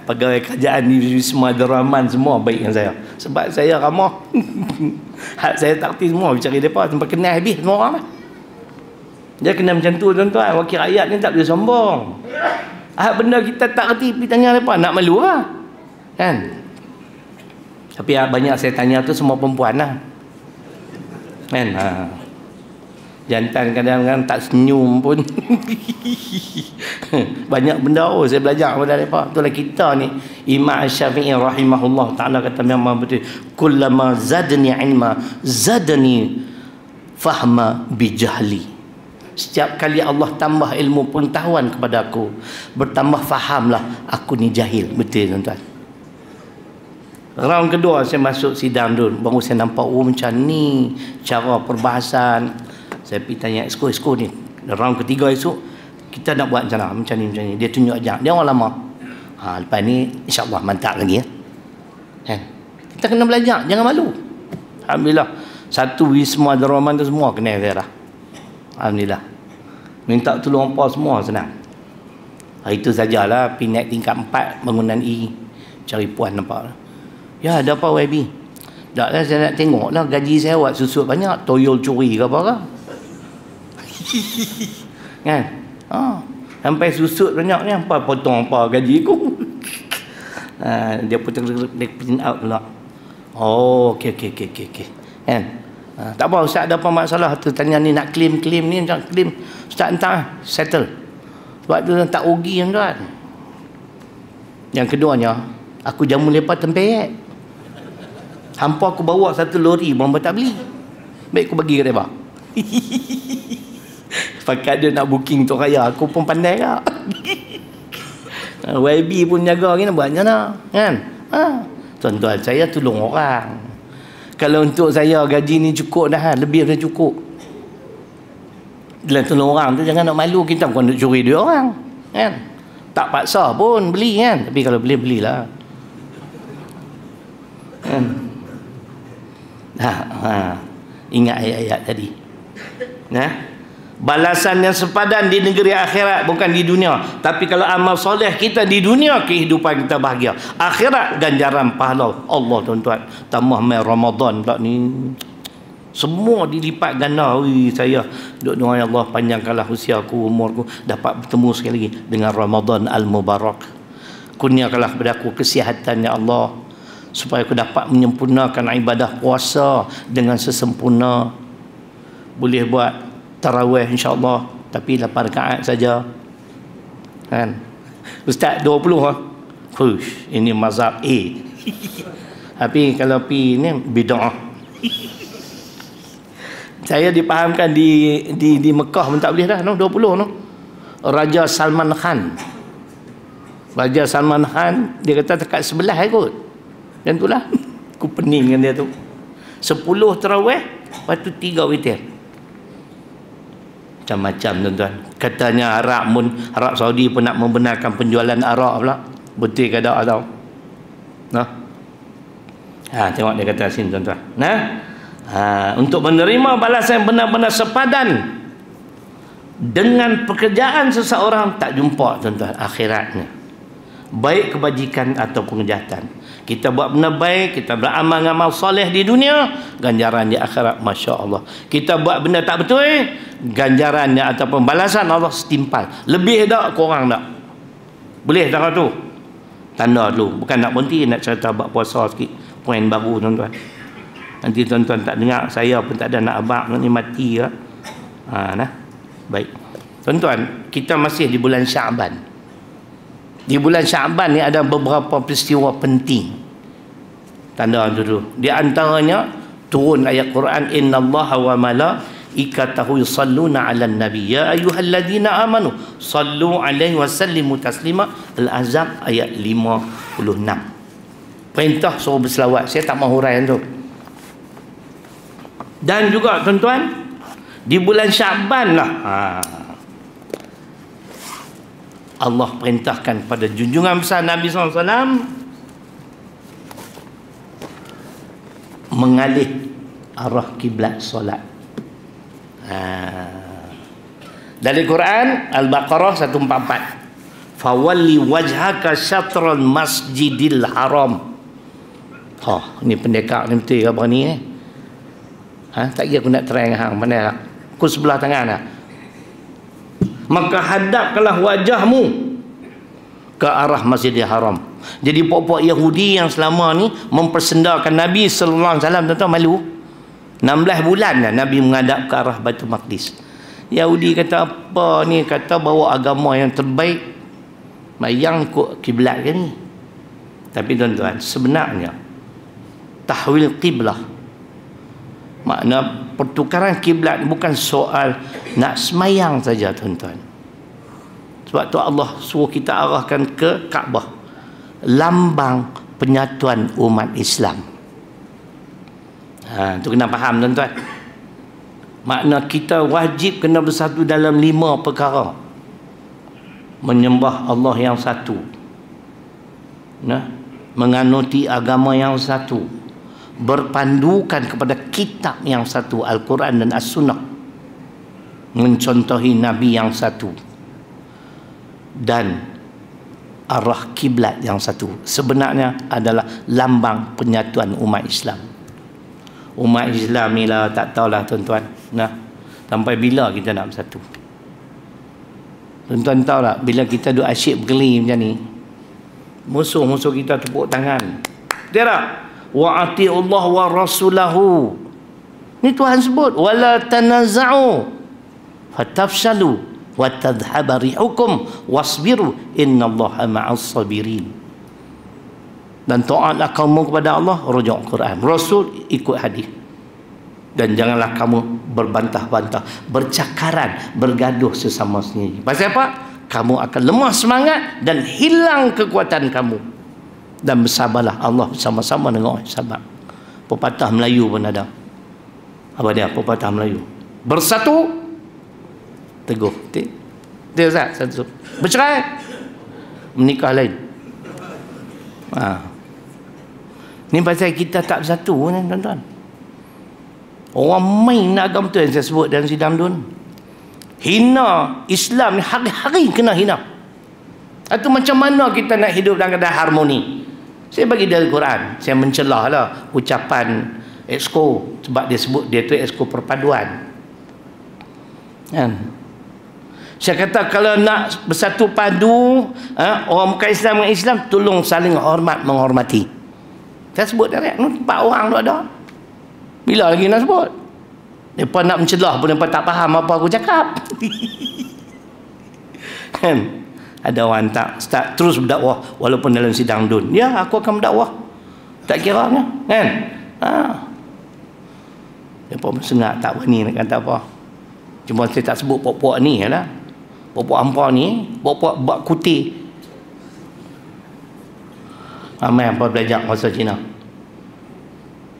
Pegawai kerajaan ni semua deraman semua baik dengan saya. Sebab saya ramah. Hak saya taktis semua bicara mereka sampai kenal habis semua orang lah. Dia kena macam tu tuan-tuan. Wakil rakyat ni tak boleh sombong. Benda kita tak erti pergi tanya mereka, nak malu lah kan. Tapi banyak saya tanya tu semua perempuan lah kan. Jantan kadang-kadang tak senyum pun. Banyak benda saya belajar pada mereka. Itulah kita ni. Imam Syafi'i rahimahullah ta'ala kata memang betul. Kullama zadni ilma zadni fahma bijahli. Setiap kali Allah tambah ilmu pengetahuan kepada aku, bertambah fahamlah aku ni jahil. Betul tuan-tuan. Round kedua saya masuk sidang dulu, baru saya nampak macam ni cara perbahasan. Saya pergi tanya esko ni. Round ketiga esok kita nak buat macam ni. Dia tunjuk ajak. Dia orang lama. Lepas ni insya-Allah mantap lagi ya. Kan? Kita kena belajar, jangan malu. Alhamdulillah. Satu Wisma Abdul Rahman tu semua kenal saya dah. Alhamdulillah. Minta tolong apa semua senang. Itu sajalah pergi naik tingkat 4 bangunan E. Cari puan nampak. Ya, ada apa YB? Tak lah, saya nak tengok lah gaji saya awak susut banyak. Toyol curi ke apa ke? Kan? Sampai susut banyak ni. Apa potong apa gaji aku? Dia putih dia print out pula. Oh, okey. Kan? Tak apa, Ustaz ada apa masalah tu? Tanya ni nak claim ni macam claim. Ustaz entah settle. Sebab tu tak rugi tuan. Yang keduanya, aku jamu lepas tempeyek. Hampa aku bawa satu lori, mereka tak beli. Baik aku bagi ke mereka. Pakat dia nak booking untuk raya, aku pun pandai tak. YB pun jaga ni nak buat macam mana, kan? Tuan-tuan, saya tolong orang. Kalau untuk saya gaji ni cukup dah, lebih dah cukup. Dalam tolong orang tu jangan nak malu, kita bukan nak curi duit orang, kan? Tak paksa pun beli, kan? Tapi kalau belilah, kan? Ingat ayat-ayat tadi. Balasan yang sepadan di negeri akhirat, bukan di dunia. Tapi kalau amal soleh kita di dunia, kehidupan kita bahagia. Akhirat ganjaran pahala Allah tuan-tuan. Tambah mai Ramadan pula ni, semua dilipat ganda. Saya doa ya Allah panjangkanlah usiaku, umurku, dapat bertemu sekali lagi dengan Ramadan al-Mubarak. Kurniakanlah kepada aku kesihatan ya Allah, supaya aku dapat menyempurnakan ibadah puasa dengan sesempurna. Boleh buat tarawih insya-Allah, tapi 8 rakaat saja. Kan? Ustaz 20 ini mazhab A. Tapi kalau P ni bid'ah. Saya dipahamkan di Mekah pun tak boleh dah 20 Raja Salman Khan. Raja Salman Khan dia kata dekat sebelah kot. Dan itulah aku pening dengan dia tu. 10 tarawih, lepas tu 3 witir. Macam-macam tuan-tuan. Katanya Arab Saudi pun nak membenarkan penjualan arak pula. Betul ke tak tahu. Tengok dia kata sini tuan-tuan. Untuk menerima balasan yang benar-benar sepadan dengan pekerjaan seseorang, tak jumpa tuan-tuan akhiratnya. Baik kebajikan ataupun kejahatan. Kita buat benda baik, kita beramal-amal soleh di dunia, ganjaran di akhirat Masya Allah. Kita buat benda tak betul, ganjarannya ataupun balasan Allah setimpal. Lebih tak, kurang tak? Boleh tak tu? Tanda dulu. Bukan nak berhenti, nak cerita buat puasa sikit. Poin baru tuan-tuan. Nanti tuan-tuan tak dengar, saya pun tak ada nak abang, ni mati lah. Baik. Tuan-tuan, kita masih di bulan Syaban. Di bulan Syaban ni ada beberapa peristiwa penting. Tanda dulu. Di antaranya turun ayat Quran, innallaha wa malaikatahu yusalluna 'alan nabi ya ayyuhalladzina amanu sallu 'alaihi wa sallimu taslima. Al-Ahzab ayat 56. Perintah suruh berselawat. Saya tak mahu huraian tu. Dan juga tuan-tuan, di bulan Syaban lah Allah perintahkan pada junjungan besar Nabi SAW mengalih arah kiblat solat. Dari Quran Al-Baqarah 144, fawalli wajhaka syatral masjidil haram. Ni pendekar ni betul ke apa ni tak kira aku nak try dengan hang pandai tak? Aku sebelah tangan tak? Maka hadapkanlah wajahmu ke arah Masjidil Haram. Jadi puak-puak Yahudi yang selama ni mempersendakan Nabi sallallahu alaihi wasallam, tuan-tuan malu. 16 bulan dah Nabi menghadap ke arah Baitul Maqdis. Yahudi kata apa ni? Kata bawa agama yang terbaik, mayang ikut kiblat ke ni? Tapi tuan-tuan, sebenarnya tahwil qiblah, makna pertukaran kiblat bukan soal nak semayang saja tuan-tuan. Sebab tu Allah suruh kita arahkan ke Kaabah, lambang penyatuan umat Islam. Itu kena faham tuan-tuan. Makna kita wajib kena bersatu dalam 5 perkara. Menyembah Allah yang satu, menganuti agama yang satu, berpandukan kepada kitab yang satu, Al-Quran dan As-Sunnah, mencontohi Nabi yang satu, dan arah kiblat yang satu. Sebenarnya adalah lambang penyatuan umat Islam. Umat Islam ni lah tak tahulah tuan-tuan, sampai bila kita nak bersatu. Tuan-tuan tahu tak, bila kita duk asyik berkeli macam ni, musuh-musuh kita tepuk tangan. Dia tak? Wa ati'ullah wa rasulahu. Ni Tuhan sebut, wala tanaza'u fatafshalu wa tadhhaba rihukum wasbiru innallaha ma'as sabirin. Dan taatlah kamu kepada Allah, rujuk Quran, Rasul, ikut hadis. Dan janganlah kamu berbantah-bantah, bercakaran, bergaduh sesama sendiri. Pasal apa? Kamu akan lemah semangat dan hilang kekuatan kamu. Dan bersabarlah, Allah bersama-sama dengan orang sabar. Pepatah Melayu pun ada. Apa dia pepatah Melayu? Bersatu, teguh. Dia Ustaz, satu. Bercerai, menikah lain. Ni pasal kita tak bersatu ni tuan-tuan. Orang main nak agama tu yang saya sebut dalam sidang dun. Hina Islam ni, hari-hari kena hina. Atau macam mana kita nak hidup dalam keadaan harmoni? Saya bagi dari Quran, saya mencelah lah ucapan Exco, sebab dia sebut dia tu Exco perpaduan. Kan? Saya kata kalau nak bersatu padu, orang bukan Islam dengan Islam, tolong saling hormat menghormati. Saya sebut direct, 4 orang tu ada. Bila lagi nak sebut? Mereka nak mencelah pun mereka tak faham apa aku cakap. Kan? Ada orang tak start terus berdakwah walaupun dalam sidang dun. Ya, aku akan berdakwah. Tak kiranya, kan? Mereka sengat tak berani nak kata apa. Cuma saya tak sebut pok-pok ni lah. Pok-pok hampa ni, pok-pok bak kuti. Ramai apa belajar bahasa Cina.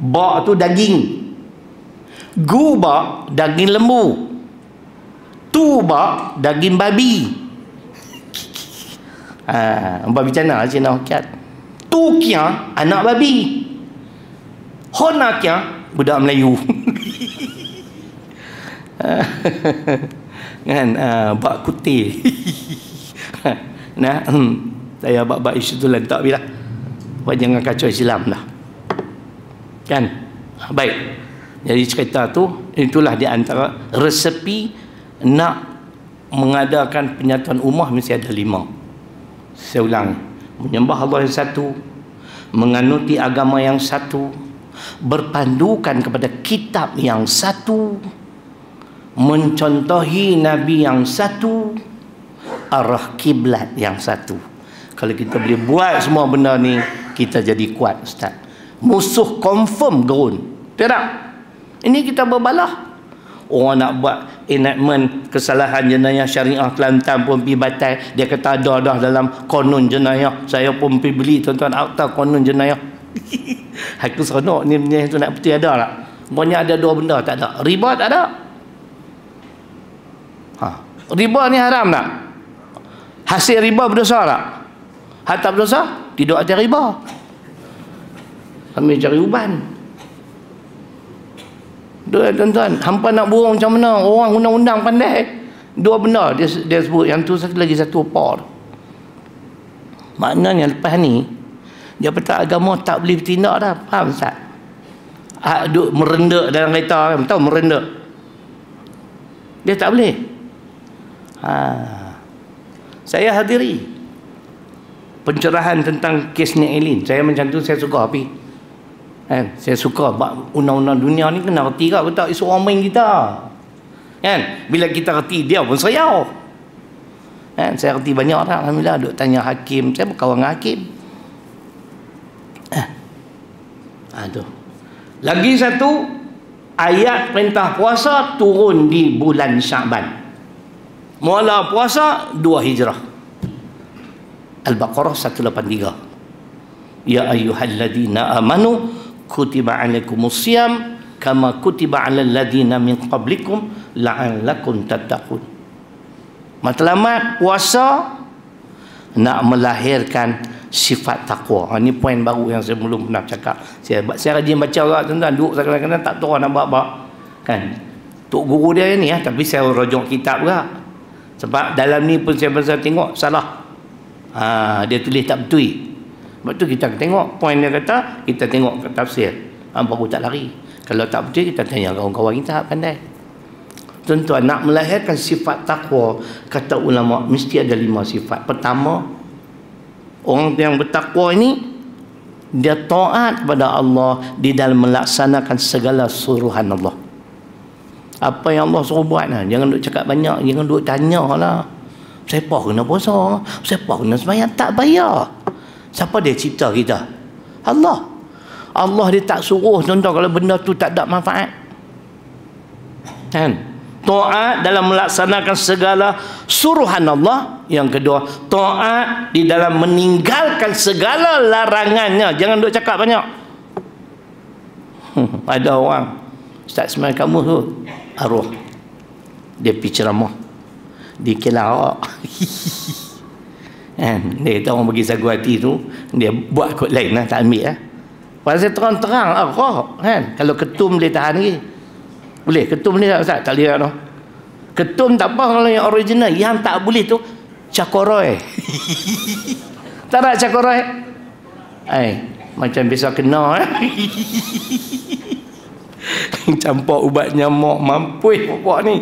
Bak tu daging. Gu bak daging lembu. Tu bak daging babi. Babi Cina Cina Hokiat. Tu kia anak babi. Hona kia budak Melayu. Kan bak kuti. Saya bak isu tu lantak bila. Jangan kacau Islam lah. Kan? Baik. Jadi cerita tu, itulah di antara resepi nak mengadakan penyatuan ummah, mesti ada 5. Saya ulang. Menyembah Allah yang satu, menganuti agama yang satu, berpandukan kepada kitab yang satu, mencontohi Nabi yang satu, arah kiblat yang satu. Kalau kita boleh buat semua benda ni, kita jadi kuat, Ustaz. Musuh confirm gerun. Tidak? Ini kita berbalah. Orang nak buat enactment kesalahan jenayah syariah Kelantan pun pergi batal. Dia kata ada dah dalam konun jenayah. Saya pun pergi beli tuan-tuan akta konun jenayah. Aku seronok ni benda tu nak peti ada tak? Pokoknya ada 2 benda tak ada. Riba tak ada. Riba ni haram tak? Hasil riba berdosa tak? Hak tak berdosa? Tidak ada riba. Kami cari uban. Tuan-tuan, hampa nak burung macam mana? Orang undang-undang pandai. 2 benda dia sebut. Yang tu satu lagi satu apa? Maknanya lepas ni, dia kata agama tak boleh bertindak dah. Faham tak? Duk merendak dalam kereta. Tahu merendak? Dia tak boleh. Saya hadiri pencerahan tentang kes Nek Elin. Saya macam tu, saya suka api. Kan? Saya suka undang-undang dunia ni kena reti kat betul isu orang main kita. Kan? Bila kita reti dia pun seriau. Kan? Saya reti banyak dah. Alhamdulillah duk tanya hakim. Saya berkawan dengan hakim. Tu. Lagi satu ayat perintah puasa turun di bulan Syaban. Mula puasa 2 Hijrah. Al-Baqarah 183. Ya ayyuhalladzina amanu kutiba alaikumusiyam kama kutiba alal ladzina min qablikum la'allakum tattaqun. Matlamat puasa nak melahirkan sifat takwa. Ini poin baru yang saya belum pernah cakap. Saya rajin baca juga tuan-tuan, duduk kadang-kadang tak tahu nak buat apa. Kan? Tok guru dia ni tapi saya rujuk kitab juga. Sebab dalam ni pun saya tengok salah. Dia tulis tak betul. Sebab tu kita tengok poin dia kata, kita tengok ke tafsir. Baru tak lari. Kalau tak betul kita tanya kawan-kawan kita pandai. Tuan-tuan, nak melahirkan sifat takwa, kata ulama mesti ada 5 sifat. Pertama, orang yang bertakwa ini dia taat kepada Allah di dalam melaksanakan segala suruhan Allah. Apa yang Allah suruh buat lah. Jangan duk cakap banyak, jangan duk tanya lah. Siapa kena puasa? Siapa kena sembahyang? Tak bayar. Siapa dia cipta kita? Allah. Allah dia tak suruh tuan-tuan kalau benda tu tak ada manfaat. Kan? Taat dalam melaksanakan segala suruhan Allah. Yang kedua, taat di dalam meninggalkan segala larangannya. Jangan duk cakap banyak. Ada orang, Ustaz sebenarnya kamu tu arwah. Dia pergi ceramah di Kelawak. Kan? Dia kata orang bagi sagu hati tu, dia buat kot lain lah, tak ambil lah. Pasal terang-terang arwah. Kan? Kalau ketum boleh tahan lagi. Boleh, ketum boleh tak Ustaz? Tak lihat tu. Ketum tak apa kalau yang original. Yang tak boleh tu cakoroy. Tak ada cakoroy? Macam biasa kena campur ubat nyamuk mampus pokok ni.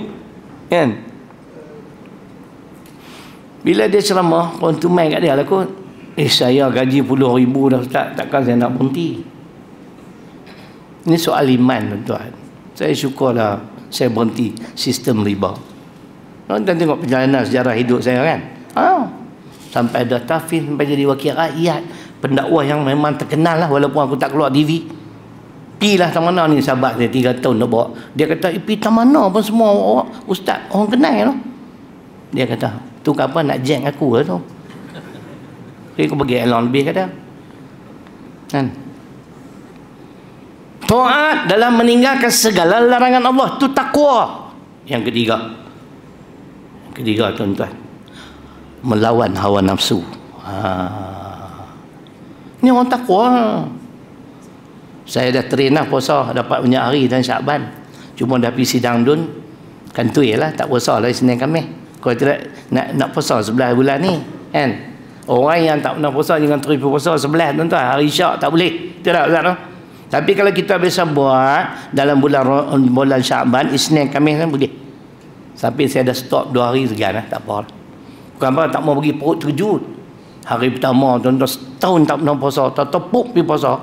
Kan? Bila dia ceramah, orang tu main kat dia lah kot. Saya gaji puluh ribu dah Ustaz, takkan saya nak berhenti. Ini soal iman tuan-tuan. Saya syukurlah saya berhenti sistem riba. Tuan-tuan tengok perjalanan sejarah hidup saya kan. Sampai ada tahfiz, sampai jadi wakil rakyat, pendakwah yang memang terkenal lah walaupun aku tak keluar TV. Pilah tak mana ni sahabat saya 3 tahun dah bawa. Dia kata, pergi tak mana pun semua ustaz orang kenal tu. Dia kata, tu apa nak jeng aku lah tu. Jadi aku bagi elon lebih kata. Kan? Taat dalam meninggalkan segala larangan Allah, tu takwa. Yang ketiga tuan-tuan, melawan hawa nafsu. Ini orang takwa. Saya dah train lah puasa, dapat banyak hari dan Syaban. Cuma dah pergi sidang dun, kan tu ialah tak puasa lah Isnin Khamis. Kalau tidak nak puasa 11 bulan ni kan. Orang yang tak pernah puasa jangan terus puasa 11 tuan-tuan. Hari Syak tak boleh. Tidak Ustaz no? Tapi kalau kita biasa buat dalam bulan Syaban, Isnin Khamis kan boleh. Tapi saya dah stop 2 hari segan lah, tak apa. Bukan apa tak mau pergi perut terkejut. Hari pertama tuan-tuan setahun tak pernah puasa, tepuk pergi puasa.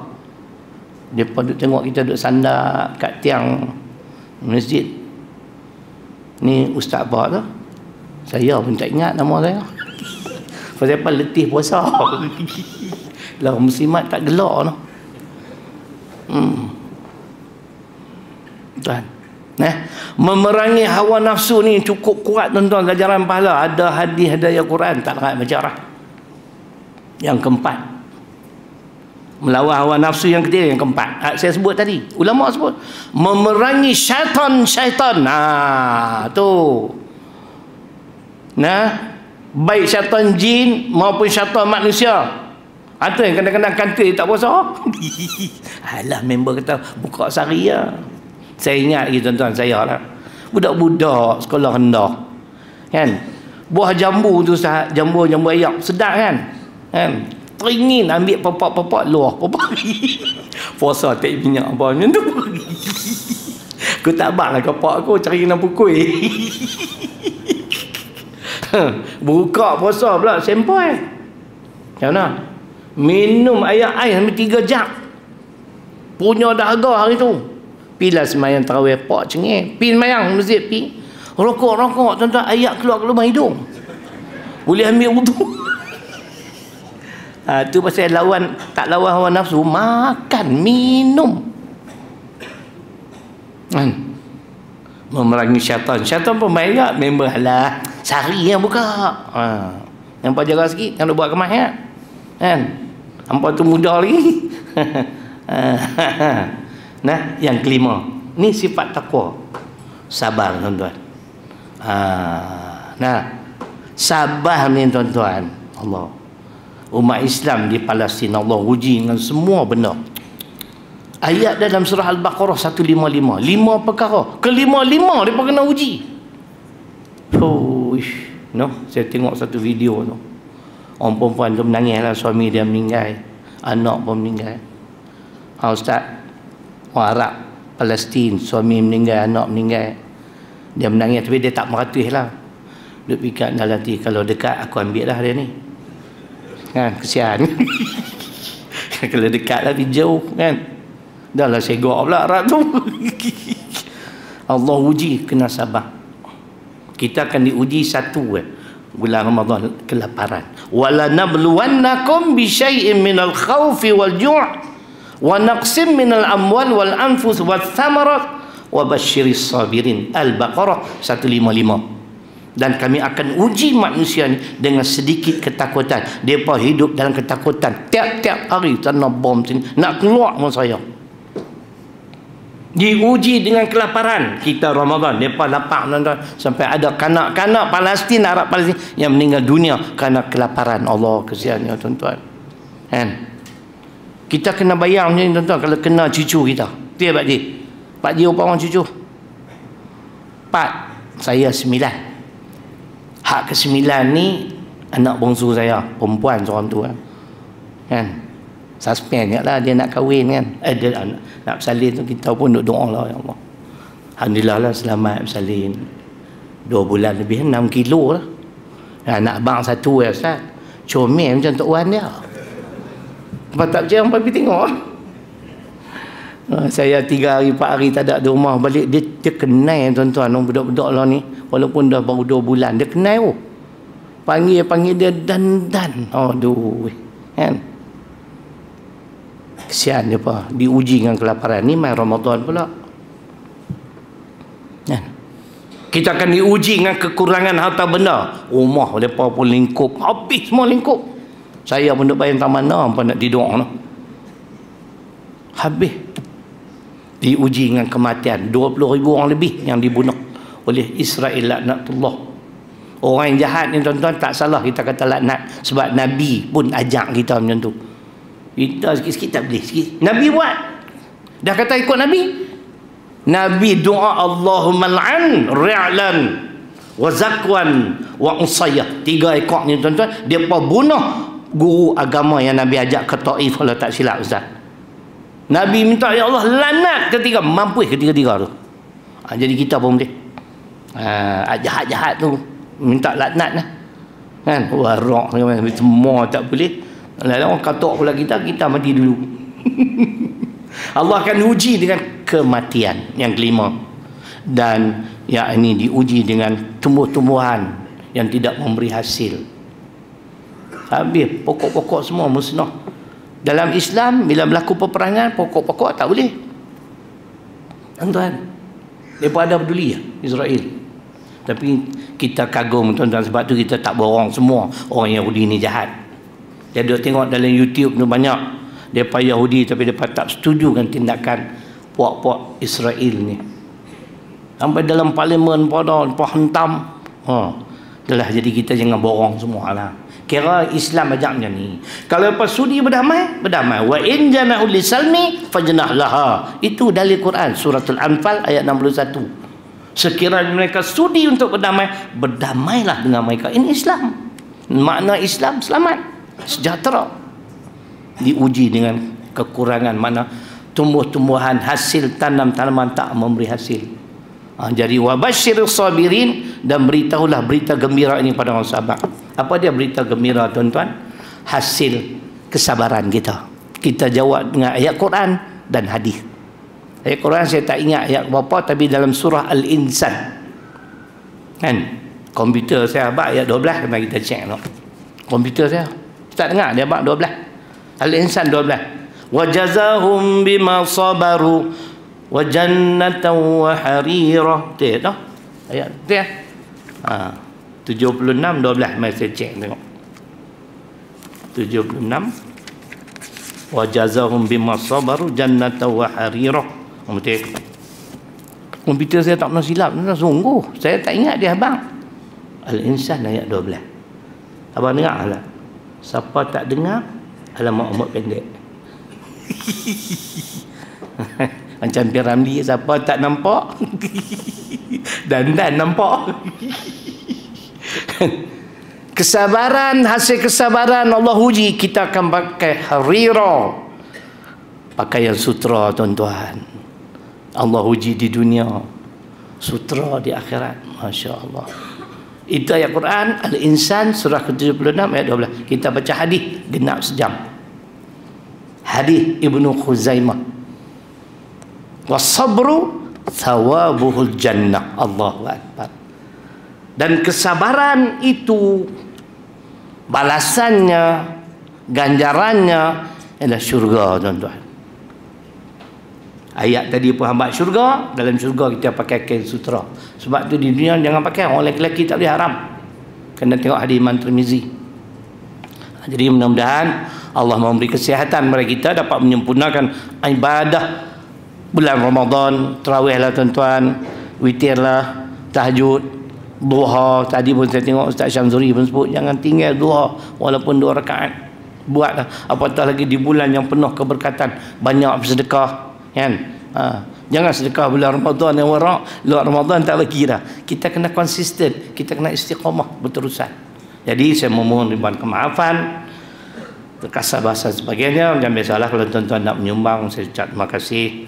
Dia pun duk tengok kita duk sandar kat tiang masjid. Ni ustaz apa tu? Saya pun tak ingat nama saya. Pasal apa letih puasa. Lah muslimat tak gelak tu. Tuan. Memerangi hawa nafsu ni cukup kuat tuan-tuan, ganjaran pahala. Ada hadis hidayah Quran tak larat baca dah. Yang keempat, melawan hawa nafsu. Yang ketiga, yang keempat saya sebut tadi, ulama sebut memerangi syaitan. Tu baik syaitan jin maupun syaitan manusia. Itu yang kadang-kadang kantil tak puasa. Alah member kata buka sehari ya. Saya ingat lagi tuan-tuan, saya lah budak-budak sekolah rendah kan, buah jambu tu Ustaz, jambu ayak sedap kan, teringin ambil pepak-pepak luar pepak. Puasa tak minyak apa macam tu. Aku tak bak lah kepak aku cari kena pukul. Buka puasa pula sempoi. Macam mana? Minum air sampai 3 jam. Punya dahaga hari tu. Pilah semayang tarawih pak cengeng. Pi semayang masjid pi. Rokok tuan-tuan, ayat keluar lubang hidung. Boleh ambil wudu. Tu pasal tak lawan hawa nafsu, makan, minum. Memerangi syaitan. Syaitan pun baik tak? Member lah. Sehari yang buka. Yang pak jaga sikit, yang nak buat kemas ya. Kan? Hampa tu muda lagi. Nah, yang kelima. Ni sifat takwa. Sabar, tuan-tuan. Nah, sabar ni tuan-tuan. Allah. Umat Islam di Palestin Allah uji dengan semua benda. Ayat dalam surah Al-Baqarah 155. 5 perkara. Kelima-lima mereka kena uji. No, saya tengok satu video tu. Orang perempuan tu menangis lah, suami dia meninggal, anak pun meninggal. Ustaz, orang Arab Palestin, suami meninggal, anak meninggal. Dia menangis tapi dia tak meratus lah. Dia fikir dalam hati, kalau dekat aku ambil lah dia ni. Kan, kesian. Kalau dekat lah, tapi jauh kan. Dah lah segok pula Arab tu. Allah uji, kena sabar. Kita akan diuji satu bulan Ramadan, kelaparan. Wala nabluwannakum bi syai'in minal khaufi wal ju' wa naqsim minal amwal wal anfus wath thamarat wa basyiris sabirin. Al-Baqarah 155. Dan kami akan uji manusia ni dengan sedikit ketakutan. Depa hidup dalam ketakutan tiap-tiap hari. Tanah bom sini nak keluar pun saya. Diuji dengan kelaparan. Kita Ramadan, mereka lapar sampai ada kanak-kanak Palestin, Arab Palestin yang meninggal dunia kerana kelaparan. Allah, kesiannya tuan-tuan. Kan? Kita kena bayar ni tuan-tuan kalau kena cucu kita. Dia Pak Ji. Pak Ji berapa orang cucu? 4. Saya 9. Hak ke-9 ni anak bongsu saya, perempuan seorang tu kan. Suspend lah dia nak kahwin kan. Dia nak bersalin tu, kita pun duk doa lah, ya Allah. Alhamdulillah lah selamat bersalin. 2 bulan lebih, 6 kilo lah. Anak abang satu ya Ustaz. Comel macam Tok Wan dia. Lepas tak percaya, orang pergi tengok. Saya 3 hari 4 hari tak ada di rumah balik, dia kenal tuan-tuan, orang budak-budak lah ni. Walaupun dah baru 2 bulan, dia kenal oh. Panggil dia dan. Aduh. Kan? Kesian dia apa? Diuji dengan kelaparan. Ni main Ramadan pula. Kan? Kita akan diuji dengan kekurangan harta benda. Rumah mereka pun lingkup. Habis semua lingkup. Saya pun nak bayang tak mana apa nak tidur no? Habis. Diuji dengan kematian. 20,000 orang lebih yang dibunuh oleh Israel laknatullah. Orang yang jahat ni tuan-tuan tak salah kita kata laknat. Sebab Nabi pun ajak kita macam tu. Kita sikit-sikit tak boleh sikit. Nabi buat. Dah kata ikut Nabi. Nabi doa Allahumma al'an ri'lan wa zakwan wa usayyah. 3 ekor ni tuan-tuan. Dia pun bunuh guru agama yang Nabi ajak ke Taif kalau tak silap Ustaz. Nabi minta ya Allah lanat ketiga. Mampu ketiga-tiga tu. Jadi kita pun boleh. Jahat-jahat tu minta laknat lah. Kan? Warak semua tak boleh. Lalu orang katok pula kita mati dulu. Allah akan uji dengan kematian yang kelima. Dan yang ini diuji dengan tumbuh-tumbuhan yang tidak memberi hasil. Habis pokok-pokok semua musnah. Dalam Islam bila berlaku peperangan, pokok-pokok tak boleh. Tuan-tuan, mereka ada peduli ya Israel. Tapi kita kagum tuan-tuan, sebab tu kita tak borong semua orang Yahudi ni jahat. Jadi tengok dalam YouTube tu banyak mereka Yahudi tapi mereka tak setuju dengan tindakan puak-puak Israel ni. Sampai dalam parlimen pada hentam. Itulah, jadi kita jangan borong semua lah. Kira Islam ajak macam ni. Kalau lepas sudi berdamai. Wa in janahu lisalmi fajnah laha. Itu dalil Quran suratul Anfal ayat 61. Sekiranya mereka sudi untuk berdamai, berdamailah dengan mereka. Ini Islam. Makna Islam selamat, sejahtera. Diuji dengan kekurangan, mana tumbuh-tumbuhan, hasil tanam-tanaman tak memberi hasil. Jadi wabashshirus sabirin, dan beritahulah berita gembira ini pada orang sabar. Apa dia berita gembira tuan-tuan? Hasil kesabaran kita. Kita jawab dengan ayat Quran, dan hadis. Ayat Quran saya tak ingat ayat berapa, tapi dalam surah Al-Insan. Kan? Komputer saya abang ayat 12, mari kita cek tengok. Komputer saya tak dengar dia abang 12. Al-Insan 12. Wa jazahum bima sabaru wa jannatan wa harira. Tu dah. Ayat tu ya. 76 12, mari saya cek tengok. 76 wa jazahum bima sabaru jannatan wa harira. Betul. Komputer saya tak pernah silap, sungguh saya tak ingat dia abang. Al-Insan ayat 12. Abang dengar tak? Siapa tak dengar, alamak umat pendek. Macam Piramli, siapa tak nampak dan nampak. Kesabaran, hasil kesabaran Allah uji kita akan pakai harira, pakaian sutra tuan-tuan. Allah uji di dunia, sutra di akhirat. Masya Allah. Itu ayat Quran Al-Insan surah ke-76 ayat 12. Kita baca hadis genap sejam. Hadis Ibnu Khuzaimah. Was-sabru thawabuhul jannah. Allahu akbar. Dan kesabaran itu balasannya, ganjarannya adalah syurga, tuan-tuan. Ayat tadi pun hamba syurga, dalam syurga kita pakai kain sutra. Sebab tu di dunia jangan pakai, orang lelaki tak boleh haram. Kena tengok hadis Imam Tirmizi. Jadi mudah-mudahan Allah memberi kesihatan kepada kita dapat menyempurnakan ibadah bulan Ramadan. Tarawih lah tuan-tuan, witir lah, tahajud, duha. Tadi pun saya tengok Ustaz Syamzuri pun sebut jangan tinggal duha walaupun 2 rakaat. Buatlah, apatah lagi di bulan yang penuh keberkatan, banyak bersedekah. Kan? Jangan sedekah bulan Ramadan yang warak, luar Ramadan tak bagi dah. Kita kena konsisten, kita kena istiqamah berterusan. Jadi saya memohon ribuan kemaafan, terkasar bahasa sebagainya. Jangan biasalah kalau tuan-tuan nak menyumbang, saya ucap terima kasih.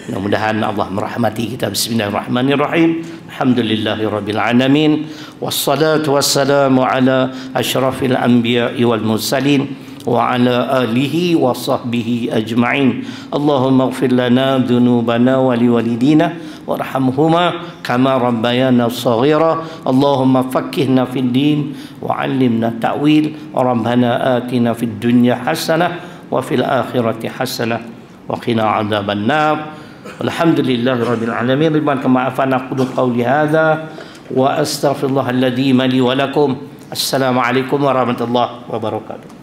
Mudah-mudahan Allah merahmati kita. Bismillahirrahmanirrahim. Alhamdulillahirabbil alamin. Wassalatu wassalamu ala asyrafil anbiya'i wal mursalin وعلى آله وصحبه أجمعين اللهم اغفر لنا ذنوبنا ولوالدينا وارحمهما كما ربيانا صغيرا اللهم فقهنا في الدين وعلمنا التأويل ربنا آتنا في الدنيا حسنة وفي الآخرة حسنة وقنا عذاب النار الحمد لله رب العالمين رضوان كما أفعل أقول قولي هذا وأستغفر الله الذي لي ولكم السلام عليكم ورحمة الله وبركاته.